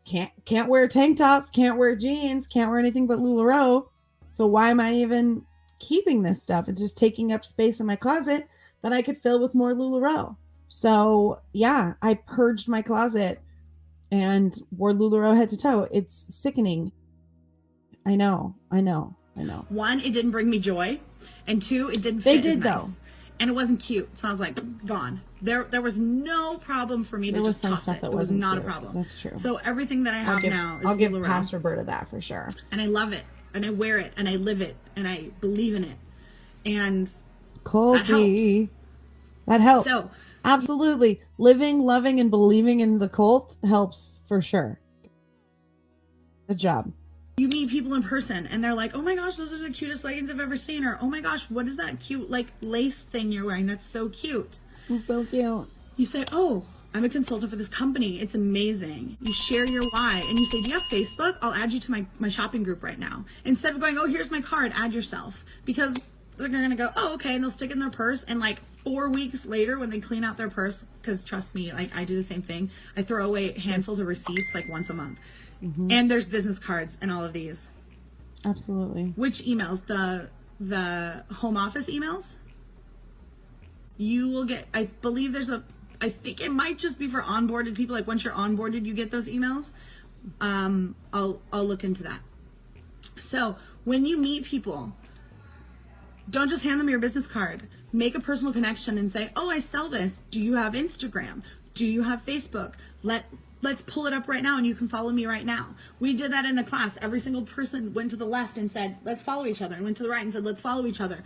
Speaker 1: Can't wear tank tops, can't wear jeans, can't wear anything but LuLaRoe. So why am I even keeping this stuff? It's just taking up space in my closet that I could fill with more LuLaRoe. So yeah, I purged my closet and wore LuLaRoe head to toe. It's sickening. I know.
Speaker 2: One, it didn't bring me joy, and two, it didn't fit.
Speaker 1: They did
Speaker 2: nice.
Speaker 1: though,
Speaker 2: and it wasn't cute. So I was like, gone. There was no problem for me to just toss it. It was not a problem.
Speaker 1: That's true.
Speaker 2: So everything that I have now is
Speaker 1: I'll give
Speaker 2: LuLaRoe.
Speaker 1: Past Roberta that for sure.
Speaker 2: And I love it, and I wear it, and I live it, and I believe in it, and
Speaker 1: that helps.
Speaker 2: So
Speaker 1: absolutely, living, loving, and believing in the cult helps for sure. Good job.
Speaker 2: You meet people in person and they're like, oh my gosh, those are the cutest leggings I've ever seen. Or, oh my gosh, what is that cute like lace thing you're wearing? That's so cute.
Speaker 1: It's so cute.
Speaker 2: You say, oh, I'm a consultant for this company. It's amazing. You share your why and you say, do you have Facebook? I'll add you to my shopping group right now. Instead of going, oh, here's my card, add yourself. Because they're going to go, oh, okay. And they'll stick it in their purse. And like 4 weeks later when they clean out their purse, because trust me, like I do the same thing. I throw away handfuls of receipts like once a month. Mm-hmm. And there's business cards and all of these.
Speaker 1: Absolutely.
Speaker 2: Which emails? The home office emails? You will get, I believe I think it might just be for onboarded people. Like once you're onboarded, you get those emails. I'll look into that. So when you meet people, don't just hand them your business card. Make a personal connection and say, oh, I sell this. Do you have Instagram? Do you have Facebook? Let's pull it up right now and you can follow me right now. We did that in the class. Every single person went to the left and said, let's follow each other, and went to the right and said, let's follow each other.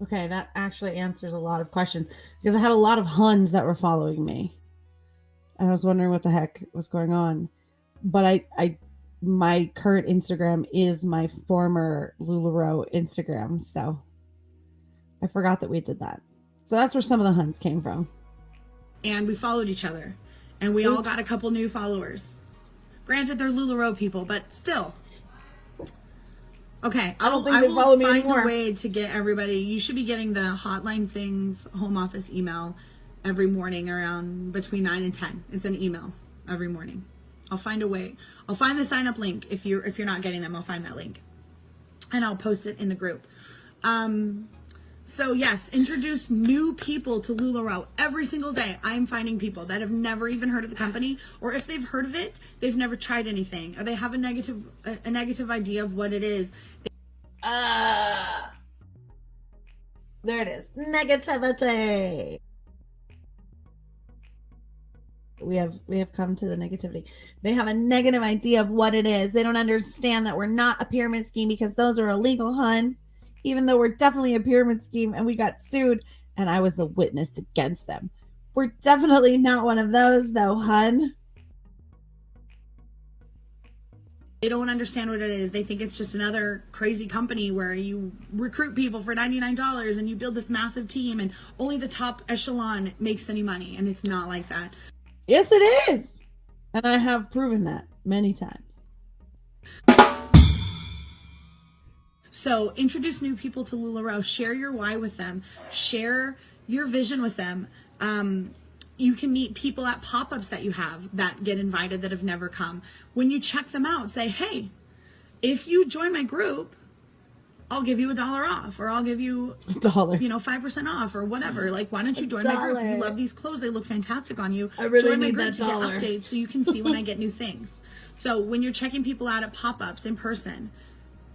Speaker 1: Okay, that actually answers a lot of questions because I had a lot of Huns that were following me. And I was wondering what the heck was going on. But my current Instagram is my former LuLaRoe Instagram. So I forgot that we did that. So that's where some of the Huns came from.
Speaker 2: And we followed each other. And we all got a couple new followers. Granted, they're LuLaRoe people, but still. Okay,
Speaker 1: I don't think they follow me anymore.
Speaker 2: I will find a way to get everybody. You should be getting the Hotline Things home office email every morning around between 9 and 10. It's an email every morning. I'll find a way. I'll find the sign up link. If you're not getting them, I'll find that link and I'll post it in the group. So yes, introduce new people to LuLaRoe every single day. I'm finding people that have never even heard of the company, or if they've heard of it, they've never tried anything, or they have a negative idea of what it is.
Speaker 1: There it is. Negativity. We have come to the negativity. They have a negative idea of what it is. They don't understand that we're not a pyramid scheme, because those are illegal, hun. Even though we're definitely a pyramid scheme and we got sued and I was a witness against them. We're definitely not one of those though, hun.
Speaker 2: They don't understand what it is. They think it's just another crazy company where you recruit people for $99 and you build this massive team and only the top echelon makes any money. And it's not like that.
Speaker 1: Yes, it is. And I have proven that many times.
Speaker 2: So introduce new people to LuLaRoe. Share your why with them. Share your vision with them. You can meet people at pop-ups that you have that get invited that have never come. When you check them out, say, hey, if you join my group, I'll give you $1 off, or I'll give you
Speaker 1: $1,
Speaker 2: 5% off, or whatever. Like, why don't you join my group? You love these clothes. They look fantastic on you.
Speaker 1: I really
Speaker 2: join my
Speaker 1: need
Speaker 2: group
Speaker 1: that
Speaker 2: to
Speaker 1: $1.
Speaker 2: get updates so you can see when I get new things. So when you're checking people out at pop-ups in person,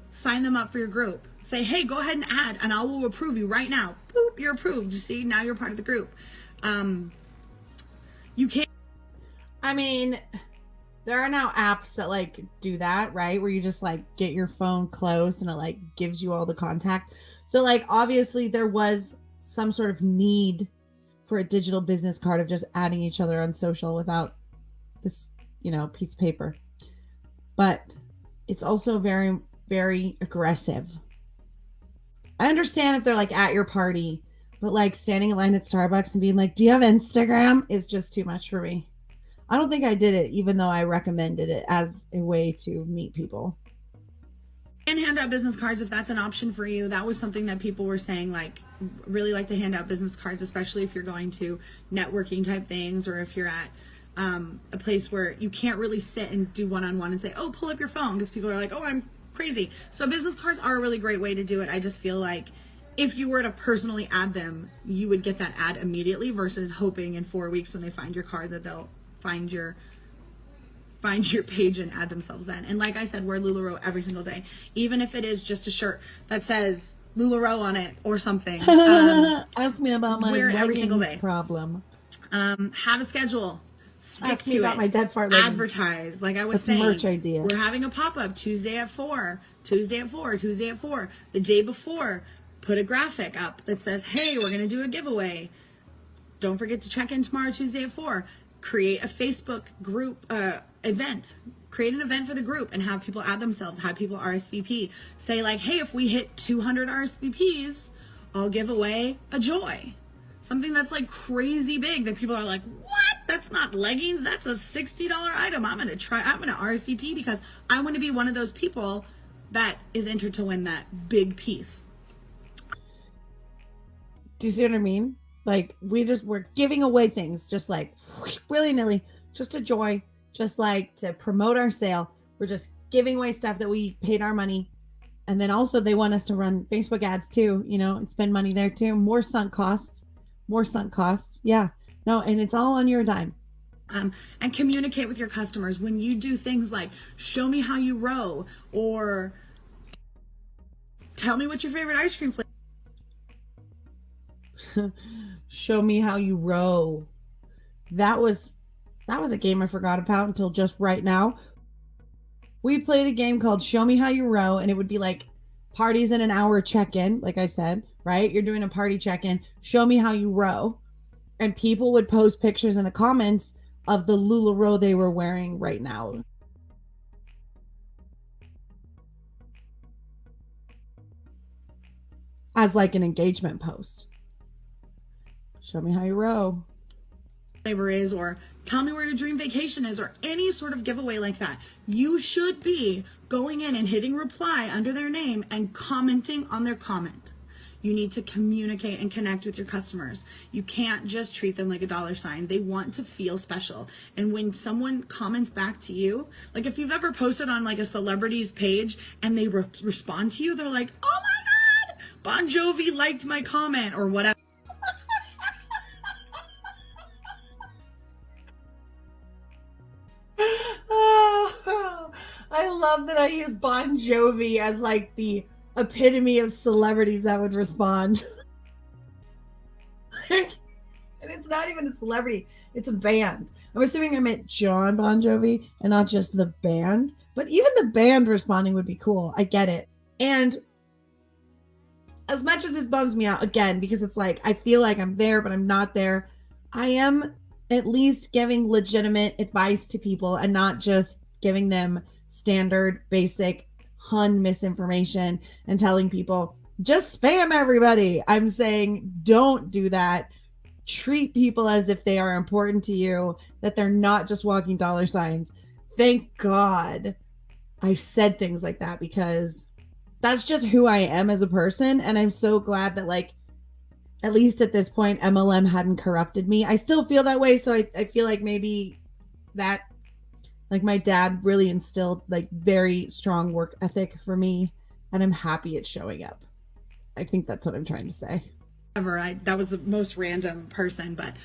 Speaker 2: sign them up for your group. Say, hey, go ahead and add, and I will approve you right now. Boop, you're approved. You see, now you're part of the group. You can't.
Speaker 1: I mean, there are now apps that like do that, right? Where you just like get your phone close and it like gives you all the contact. So like obviously there was some sort of need for a digital business card of just adding each other on social without this, piece of paper. But it's also very, very aggressive. I understand if they're like at your party, but like standing in line at Starbucks and being like, do you have Instagram, is just too much for me. I don't think I did it, even though I recommended it as a way to meet people.
Speaker 2: And hand out business cards if that's an option for you. That was something that people were saying, like, really like to hand out business cards, especially if you're going to networking type things, or if you're at a place where you can't really sit and do one-on-one and say, oh, pull up your phone, because people are like, oh, I'm crazy. So business cards are a really great way to do it. I just feel like if you were to personally add them, you would get that ad immediately versus hoping in 4 weeks when they find your card that they'll find your page and add themselves then. And like I said, wear LuLaRoe every single day, even if it is just a shirt that says LuLaRoe on it or something.
Speaker 1: Ask me about my
Speaker 2: wear it every single day
Speaker 1: problem.
Speaker 2: Have a schedule. Stick
Speaker 1: Ask me
Speaker 2: to
Speaker 1: about
Speaker 2: it.
Speaker 1: my dead fart leggings.
Speaker 2: Advertise. Like I was
Speaker 1: That's
Speaker 2: saying,
Speaker 1: merch idea.
Speaker 2: We're having a pop-up Tuesday at 4, Tuesday at 4, Tuesday at 4. The day before, put a graphic up that says, hey, we're going to do a giveaway. Don't forget to check in tomorrow, Tuesday at 4. Create a Facebook group event. Create an event for the group and have people add themselves, have people RSVP. Say like, hey, if we hit 200 RSVPs, I'll give away a joy. Something that's like crazy big that people are like, what? That's not leggings. That's a $60 item. I'm going to RSVP because I want to be one of those people that is entered to win that big piece.
Speaker 1: Do you see what I mean? Like we're giving away things just like willy-nilly, just to joy, just like to promote our sale. We're just giving away stuff that we paid our money. And then also they want us to run Facebook ads too, and spend money there too. More sunk costs. Yeah. No, and it's all on your dime.
Speaker 2: And communicate with your customers when you do things like show me how you row, or tell me what your favorite ice cream flavor.
Speaker 1: Show me how you row. That was a game I forgot about until just right now. We played a game called Show Me How You Row, and it would be like parties in an hour check-in, like I said, right? You're doing a party check-in. Show me how you row. And people would post pictures in the comments of the LuLaRoe they were wearing right now. As like an engagement post. Show me how you row.
Speaker 2: Flavor is, or tell me where your dream vacation is, or any sort of giveaway like that. You should be going in and hitting reply under their name and commenting on their comment. You need to communicate and connect with your customers. You can't just treat them like a dollar sign. They want to feel special. And when someone comments back to you, like if you've ever posted on like a celebrity's page and they respond to you, they're like, oh my God, Bon Jovi liked my comment or whatever.
Speaker 1: Oh, I love that I use Bon Jovi as like the epitome of celebrities that would respond. And it's not even a celebrity, it's a band. I'm assuming I meant John Bon Jovi and not just the band, but even the band responding would be cool. I get it. And as much as this bums me out, again, because it's like I feel like I'm there, but I'm not there, I am at least giving legitimate advice to people and not just giving them standard, basic Hun misinformation and telling people, just spam everybody. I'm saying don't do that. Treat people as if they are important to you, that they're not just walking dollar signs. Thank God I said things like that, because that's just who I am as a person. And I'm so glad that, like, at least at this point, MLM hadn't corrupted me. I still feel that way. So I feel like maybe that, like, my dad really instilled like very strong work ethic for me, and I'm happy it's showing up. I think that's what I'm trying to say.
Speaker 2: That was the most random person, but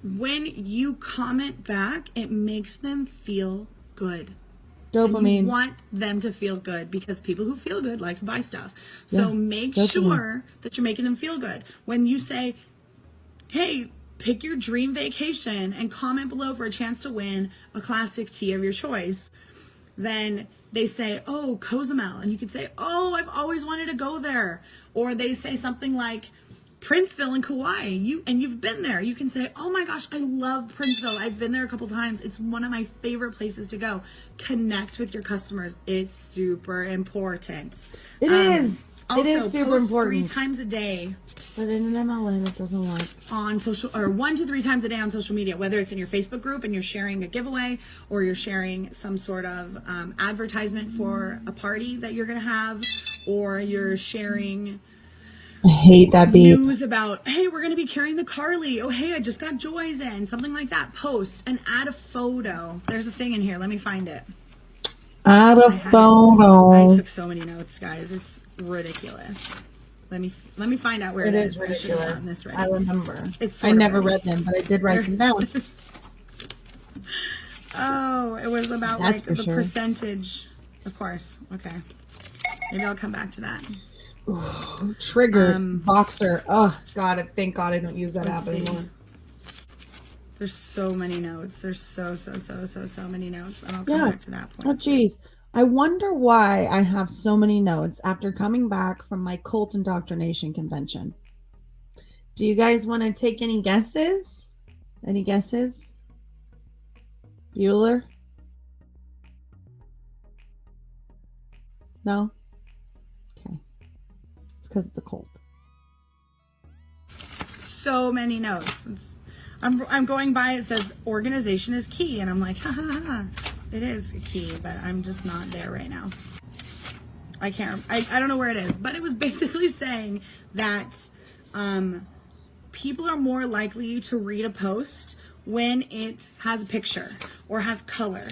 Speaker 2: when you comment back, it makes them feel good.
Speaker 1: Dopamine.
Speaker 2: And you want them to feel good, because people who feel good like to buy stuff. So make sure that you're making them feel good. When you say, hey, pick your dream vacation and comment below for a chance to win a classic tea of your choice, then they say, oh, Cozumel. And you could say, oh, I've always wanted to go there. Or they say something like Princeville in Kauai. You've been there. You can say, oh my gosh, I love Princeville. I've been there a couple times. It's one of my favorite places to go. Connect with your customers. It's super important.
Speaker 1: It is.
Speaker 2: Also,
Speaker 1: it is super important.
Speaker 2: 3 times a day.
Speaker 1: But in an MLM, it doesn't work.
Speaker 2: On social, or 1 to 3 times a day on social media, whether it's in your Facebook group and you're sharing a giveaway, or you're sharing some sort of advertisement for a party that you're going to have, or you're sharing
Speaker 1: I hate that beat.
Speaker 2: news about, hey, we're going to be carrying the Carly. Oh, hey, I just got Joy's in. Something like that. Post and add a photo. There's a thing in here. Let me find it.
Speaker 1: Add a photo.
Speaker 2: I took so many notes, guys. It's ridiculous. Let me find out where it is.
Speaker 1: Ridiculous. I remember.
Speaker 2: I
Speaker 1: never read them, but I did write them down.
Speaker 2: Oh, it was about
Speaker 1: That's
Speaker 2: like the
Speaker 1: sure.
Speaker 2: percentage. Of course. Okay. Maybe I'll come back to that.
Speaker 1: Ooh, trigger Boxer. Oh God! Thank God I don't use that app anymore.
Speaker 2: There's so many notes. There's so many notes. And I'll come back to that point.
Speaker 1: Oh geez. I wonder why I have so many notes after coming back from my cult indoctrination convention. Do you guys want to take any guesses? Any guesses? Bueller? No? Okay. It's because it's a cult.
Speaker 2: So many notes. I'm going by, it says organization is key, and I'm like, ha ha ha. It is a key, but I'm just not there right now. I can't, I don't know where it is, but it was basically saying that people are more likely to read a post when it has a picture or has color.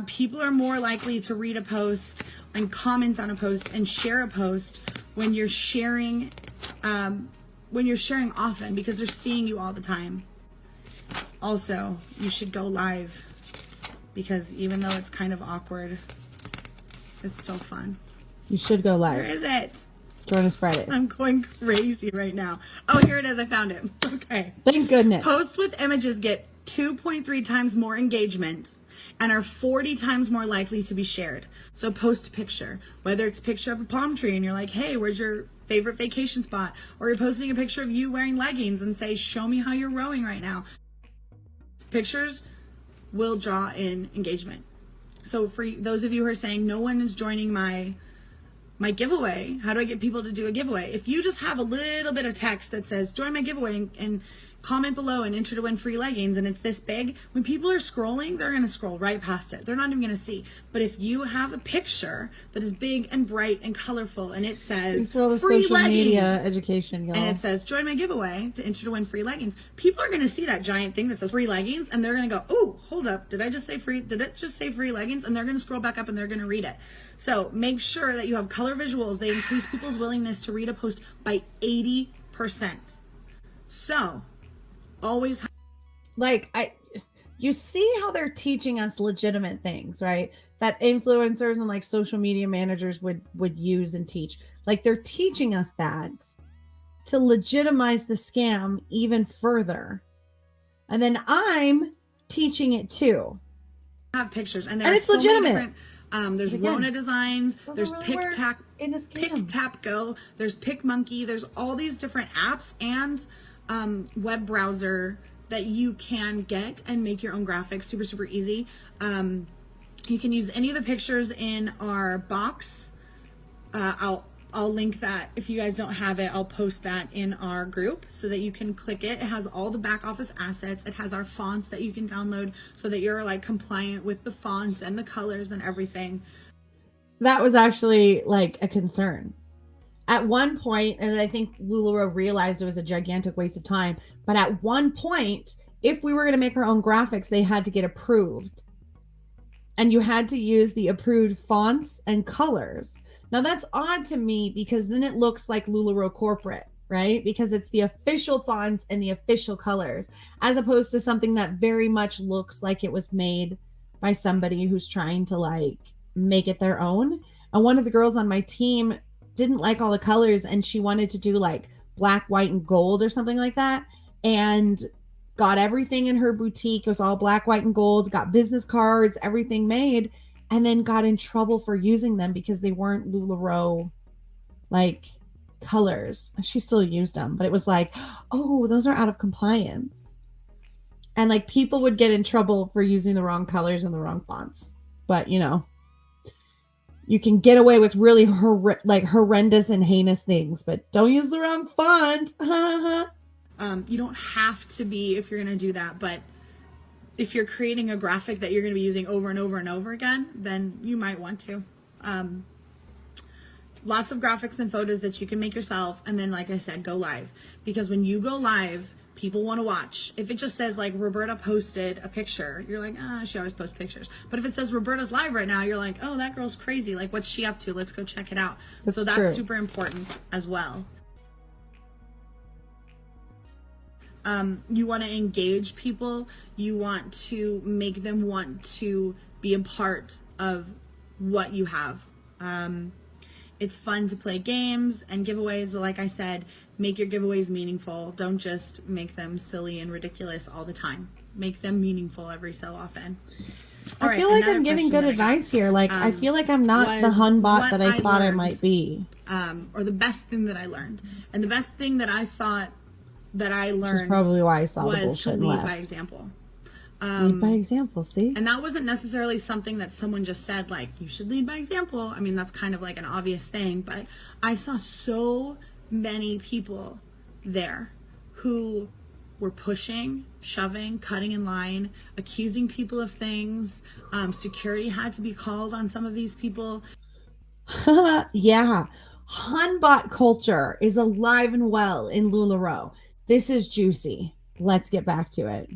Speaker 2: People are more likely to read a post and comment on a post and share a post when you're sharing often, because they're seeing you all the time. Also, you should go live, because even though it's kind of awkward, it's still fun.
Speaker 1: You should go live.
Speaker 2: Where is it?
Speaker 1: Join us Fridays.
Speaker 2: I'm going crazy right now. Oh, here it is. I found it. Okay.
Speaker 1: Thank goodness.
Speaker 2: Posts with images get 2.3 times more engagement and are 40 times more likely to be shared. So post a picture, whether it's a picture of a palm tree and you're like, hey, where's your favorite vacation spot? Or you're posting a picture of you wearing leggings and say, show me how you're rowing right now. Pictures will draw in engagement. So for those of you who are saying no one is joining my giveaway, how do I get people to do a giveaway? If you just have a little bit of text that says join my giveaway and comment below and enter to win free leggings, and it's this big, when people are scrolling, they're going to scroll right past it. They're not even going to see. But if you have a picture that is big and bright and colorful, and it says
Speaker 1: for all the
Speaker 2: free
Speaker 1: social
Speaker 2: leggings,
Speaker 1: media education, y'all.
Speaker 2: and it says join my giveaway to enter to win free leggings, people are going to see that giant thing that says free leggings, and they're going to go, oh, hold up, did I just say free? Did it just say free leggings? And they're going to scroll back up and they're going to read it. So make sure that you have color visuals. They increase people's willingness to read a post by 80%. So always
Speaker 1: you see how they're teaching us legitimate things, right? That influencers and like social media managers would use and teach. Like they're teaching us that to legitimize the scam even further. And then I'm teaching it too.
Speaker 2: have pictures, and
Speaker 1: it's
Speaker 2: so
Speaker 1: legitimate.
Speaker 2: many different, there's Rona Designs, there's
Speaker 1: really work in a scam.
Speaker 2: Pick Tap Go, there's Pick Monkey, there's all these different apps and web browser that you can get and make your own graphics super easy. You can use any of the pictures in our box. I'll link that. If you guys don't have it, I'll post that in our group so that you can click it. It has all the back office assets. It has our fonts that you can download so that you're like compliant with the fonts and the colors and everything.
Speaker 1: That was actually like a concern at one point, and I think LuLaRoe realized it was a gigantic waste of time. But at one point, if we were going to make our own graphics, they had to get approved. And you had to use the approved fonts and colors. Now that's odd to me because then it looks like LuLaRoe corporate, right? Because it's the official fonts and the official colors, as opposed to something that very much looks like it was made by somebody who's trying to like make it their own. And one of the girls on my team didn't like all the colors and she wanted to do like black, white, and gold or something like that. And got everything in her boutique. It was all black, white, and gold, got business cards, everything made, and then got in trouble for using them because they weren't LuLaRoe like colors. She still used them, but it was like, oh, those are out of compliance. And like people would get in trouble for using the wrong colors and the wrong fonts. But you know, you can get away with really horrendous and heinous things, but don't use the wrong font.
Speaker 2: You don't have to be if you're going to do that, but if you're creating a graphic that you're going to be using over and over and over again, then you might want to. Lots of graphics and photos that you can make yourself, and then like I said, go live, because when you go live, people want to watch. If it just says like Roberta posted a picture, you're like, she always posts pictures. But if it says Roberta's live right now, you're like, oh, that girl's crazy, like what's she up to? Let's go check it out. So that's true. Super important as well. You want to engage people. You want to make them want to be a part of what you have. It's fun to play games and giveaways, but like I said, make your giveaways meaningful. Don't just make them silly and ridiculous all the time. Make them meaningful every so often.
Speaker 1: I feel like I'm giving good advice here. Like, I feel like I'm not the HunBot that I thought I might be.
Speaker 2: Or the best thing that I learned. And the best thing that I thought that I learned,
Speaker 1: which is probably why I saw the
Speaker 2: was
Speaker 1: bullshit
Speaker 2: to
Speaker 1: and
Speaker 2: lead
Speaker 1: left.
Speaker 2: by example.
Speaker 1: Lead by example, see?
Speaker 2: And that wasn't necessarily something that someone just said, like, you should lead by example. I mean, that's kind of like an obvious thing, but I saw so many people there who were pushing, shoving, cutting in line, accusing people of things. Security had to be called on some of these people.
Speaker 1: Yeah. HunBot culture is alive and well in LuLaRoe. This is juicy. Let's get back to it.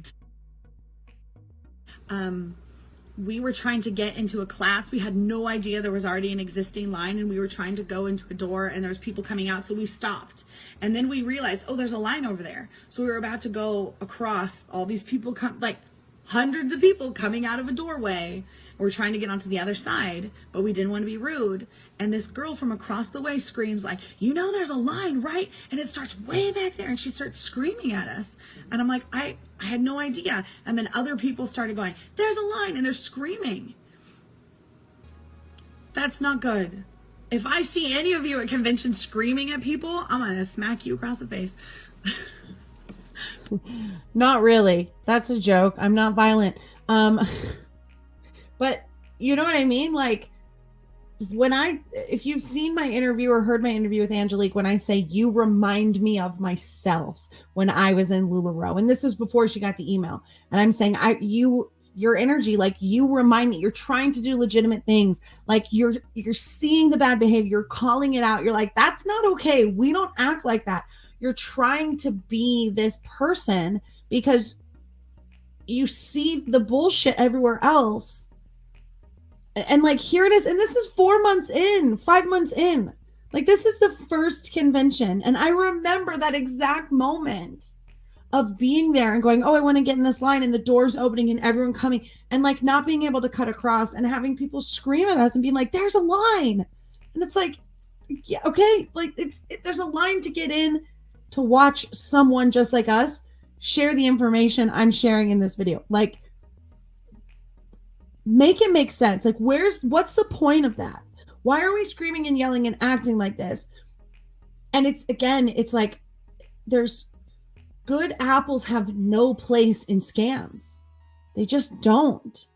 Speaker 2: We were trying to get into a class. We had no idea there was already an existing line, and we were trying to go into a door and there was people coming out. So we stopped, and then we realized, oh, there's a line over there. So we were about to go across. All these people like hundreds of people coming out of a doorway. We're trying to get onto the other side, but we didn't want to be rude. And this girl from across the way screams like, you know, there's a line, right? And it starts way back there. And she starts screaming at us. And I'm like, I had no idea. And then other people started going, there's a line, and they're screaming. That's not good. If I see any of you at conventions screaming at people, I'm going to smack you across the face.
Speaker 1: Not really. That's a joke. I'm not violent. But you know what I mean? Like, if you've seen my interview or heard my interview with Angelique, when I say you remind me of myself when I was in LuLaRoe, and this was before she got the email, and I'm saying your energy, like you remind me, you're trying to do legitimate things, like you're seeing the bad behavior, you're calling it out, you're like, that's not okay, we don't act like that. You're trying to be this person because you see the bullshit everywhere else. And like, here it is. And this is 4 months in, 5 months in. Like, this is the first convention. And I remember that exact moment of being there and going, oh, I want to get in this line, and the doors opening and everyone coming, and like not being able to cut across and having people scream at us and being like, there's a line. And it's like, yeah, okay. Like there's a line to get in to watch someone just like us share the information I'm sharing in this video. Like, make it make sense. Like, what's the point of that? Why are we screaming and yelling and acting like this? And it's like, there's good apples have no place in scams. They just don't.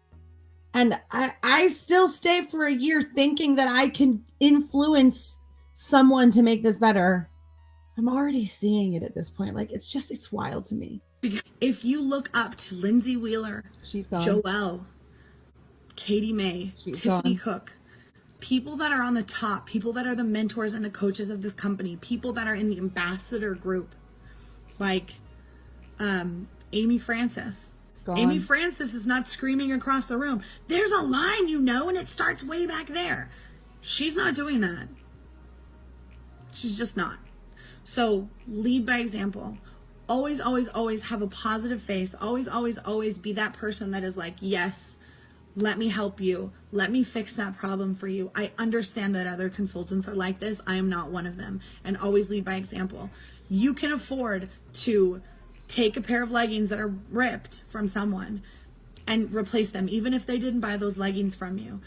Speaker 1: And I still stay for a year thinking that I can influence someone to make this better. I'm already seeing it at this point. Like, it's wild to me.
Speaker 2: If you look up to Lindsay Wheeler,
Speaker 1: she's gone.
Speaker 2: Joelle, Katie May, Tiffany
Speaker 1: gone.
Speaker 2: Cook, people that are on the top, people that are the mentors and the coaches of this company, people that are in the ambassador group, like Amy Francis.
Speaker 1: Gone.
Speaker 2: Amy Francis is not screaming across the room, there's a line, and it starts way back there. She's not doing that. She's just not. So lead by example. Always, always, always have a positive face. Always, always, always be that person that is like, yes, let me help you. Let me fix that problem for you. I understand that other consultants are like this. I am not one of them. And always lead by example. You can afford to take a pair of leggings that are ripped from someone and replace them, even if they didn't buy those leggings from you.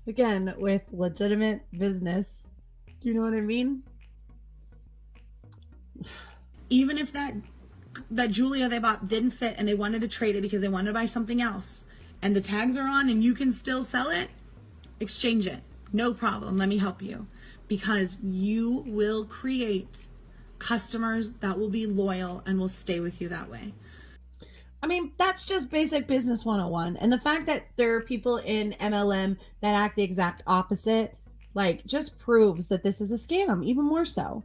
Speaker 1: Again, with legitimate business. Do you know what I mean?
Speaker 2: Even if that Julia they bought didn't fit and they wanted to trade it because they wanted to buy something else, and the tags are on and you can still sell it, exchange it. No problem. Let me help you. Because you will create customers that will be loyal and will stay with you that way.
Speaker 1: I mean, that's just basic business 101. And the fact that there are people in MLM that act the exact opposite, like, just proves that this is a scam, even more so.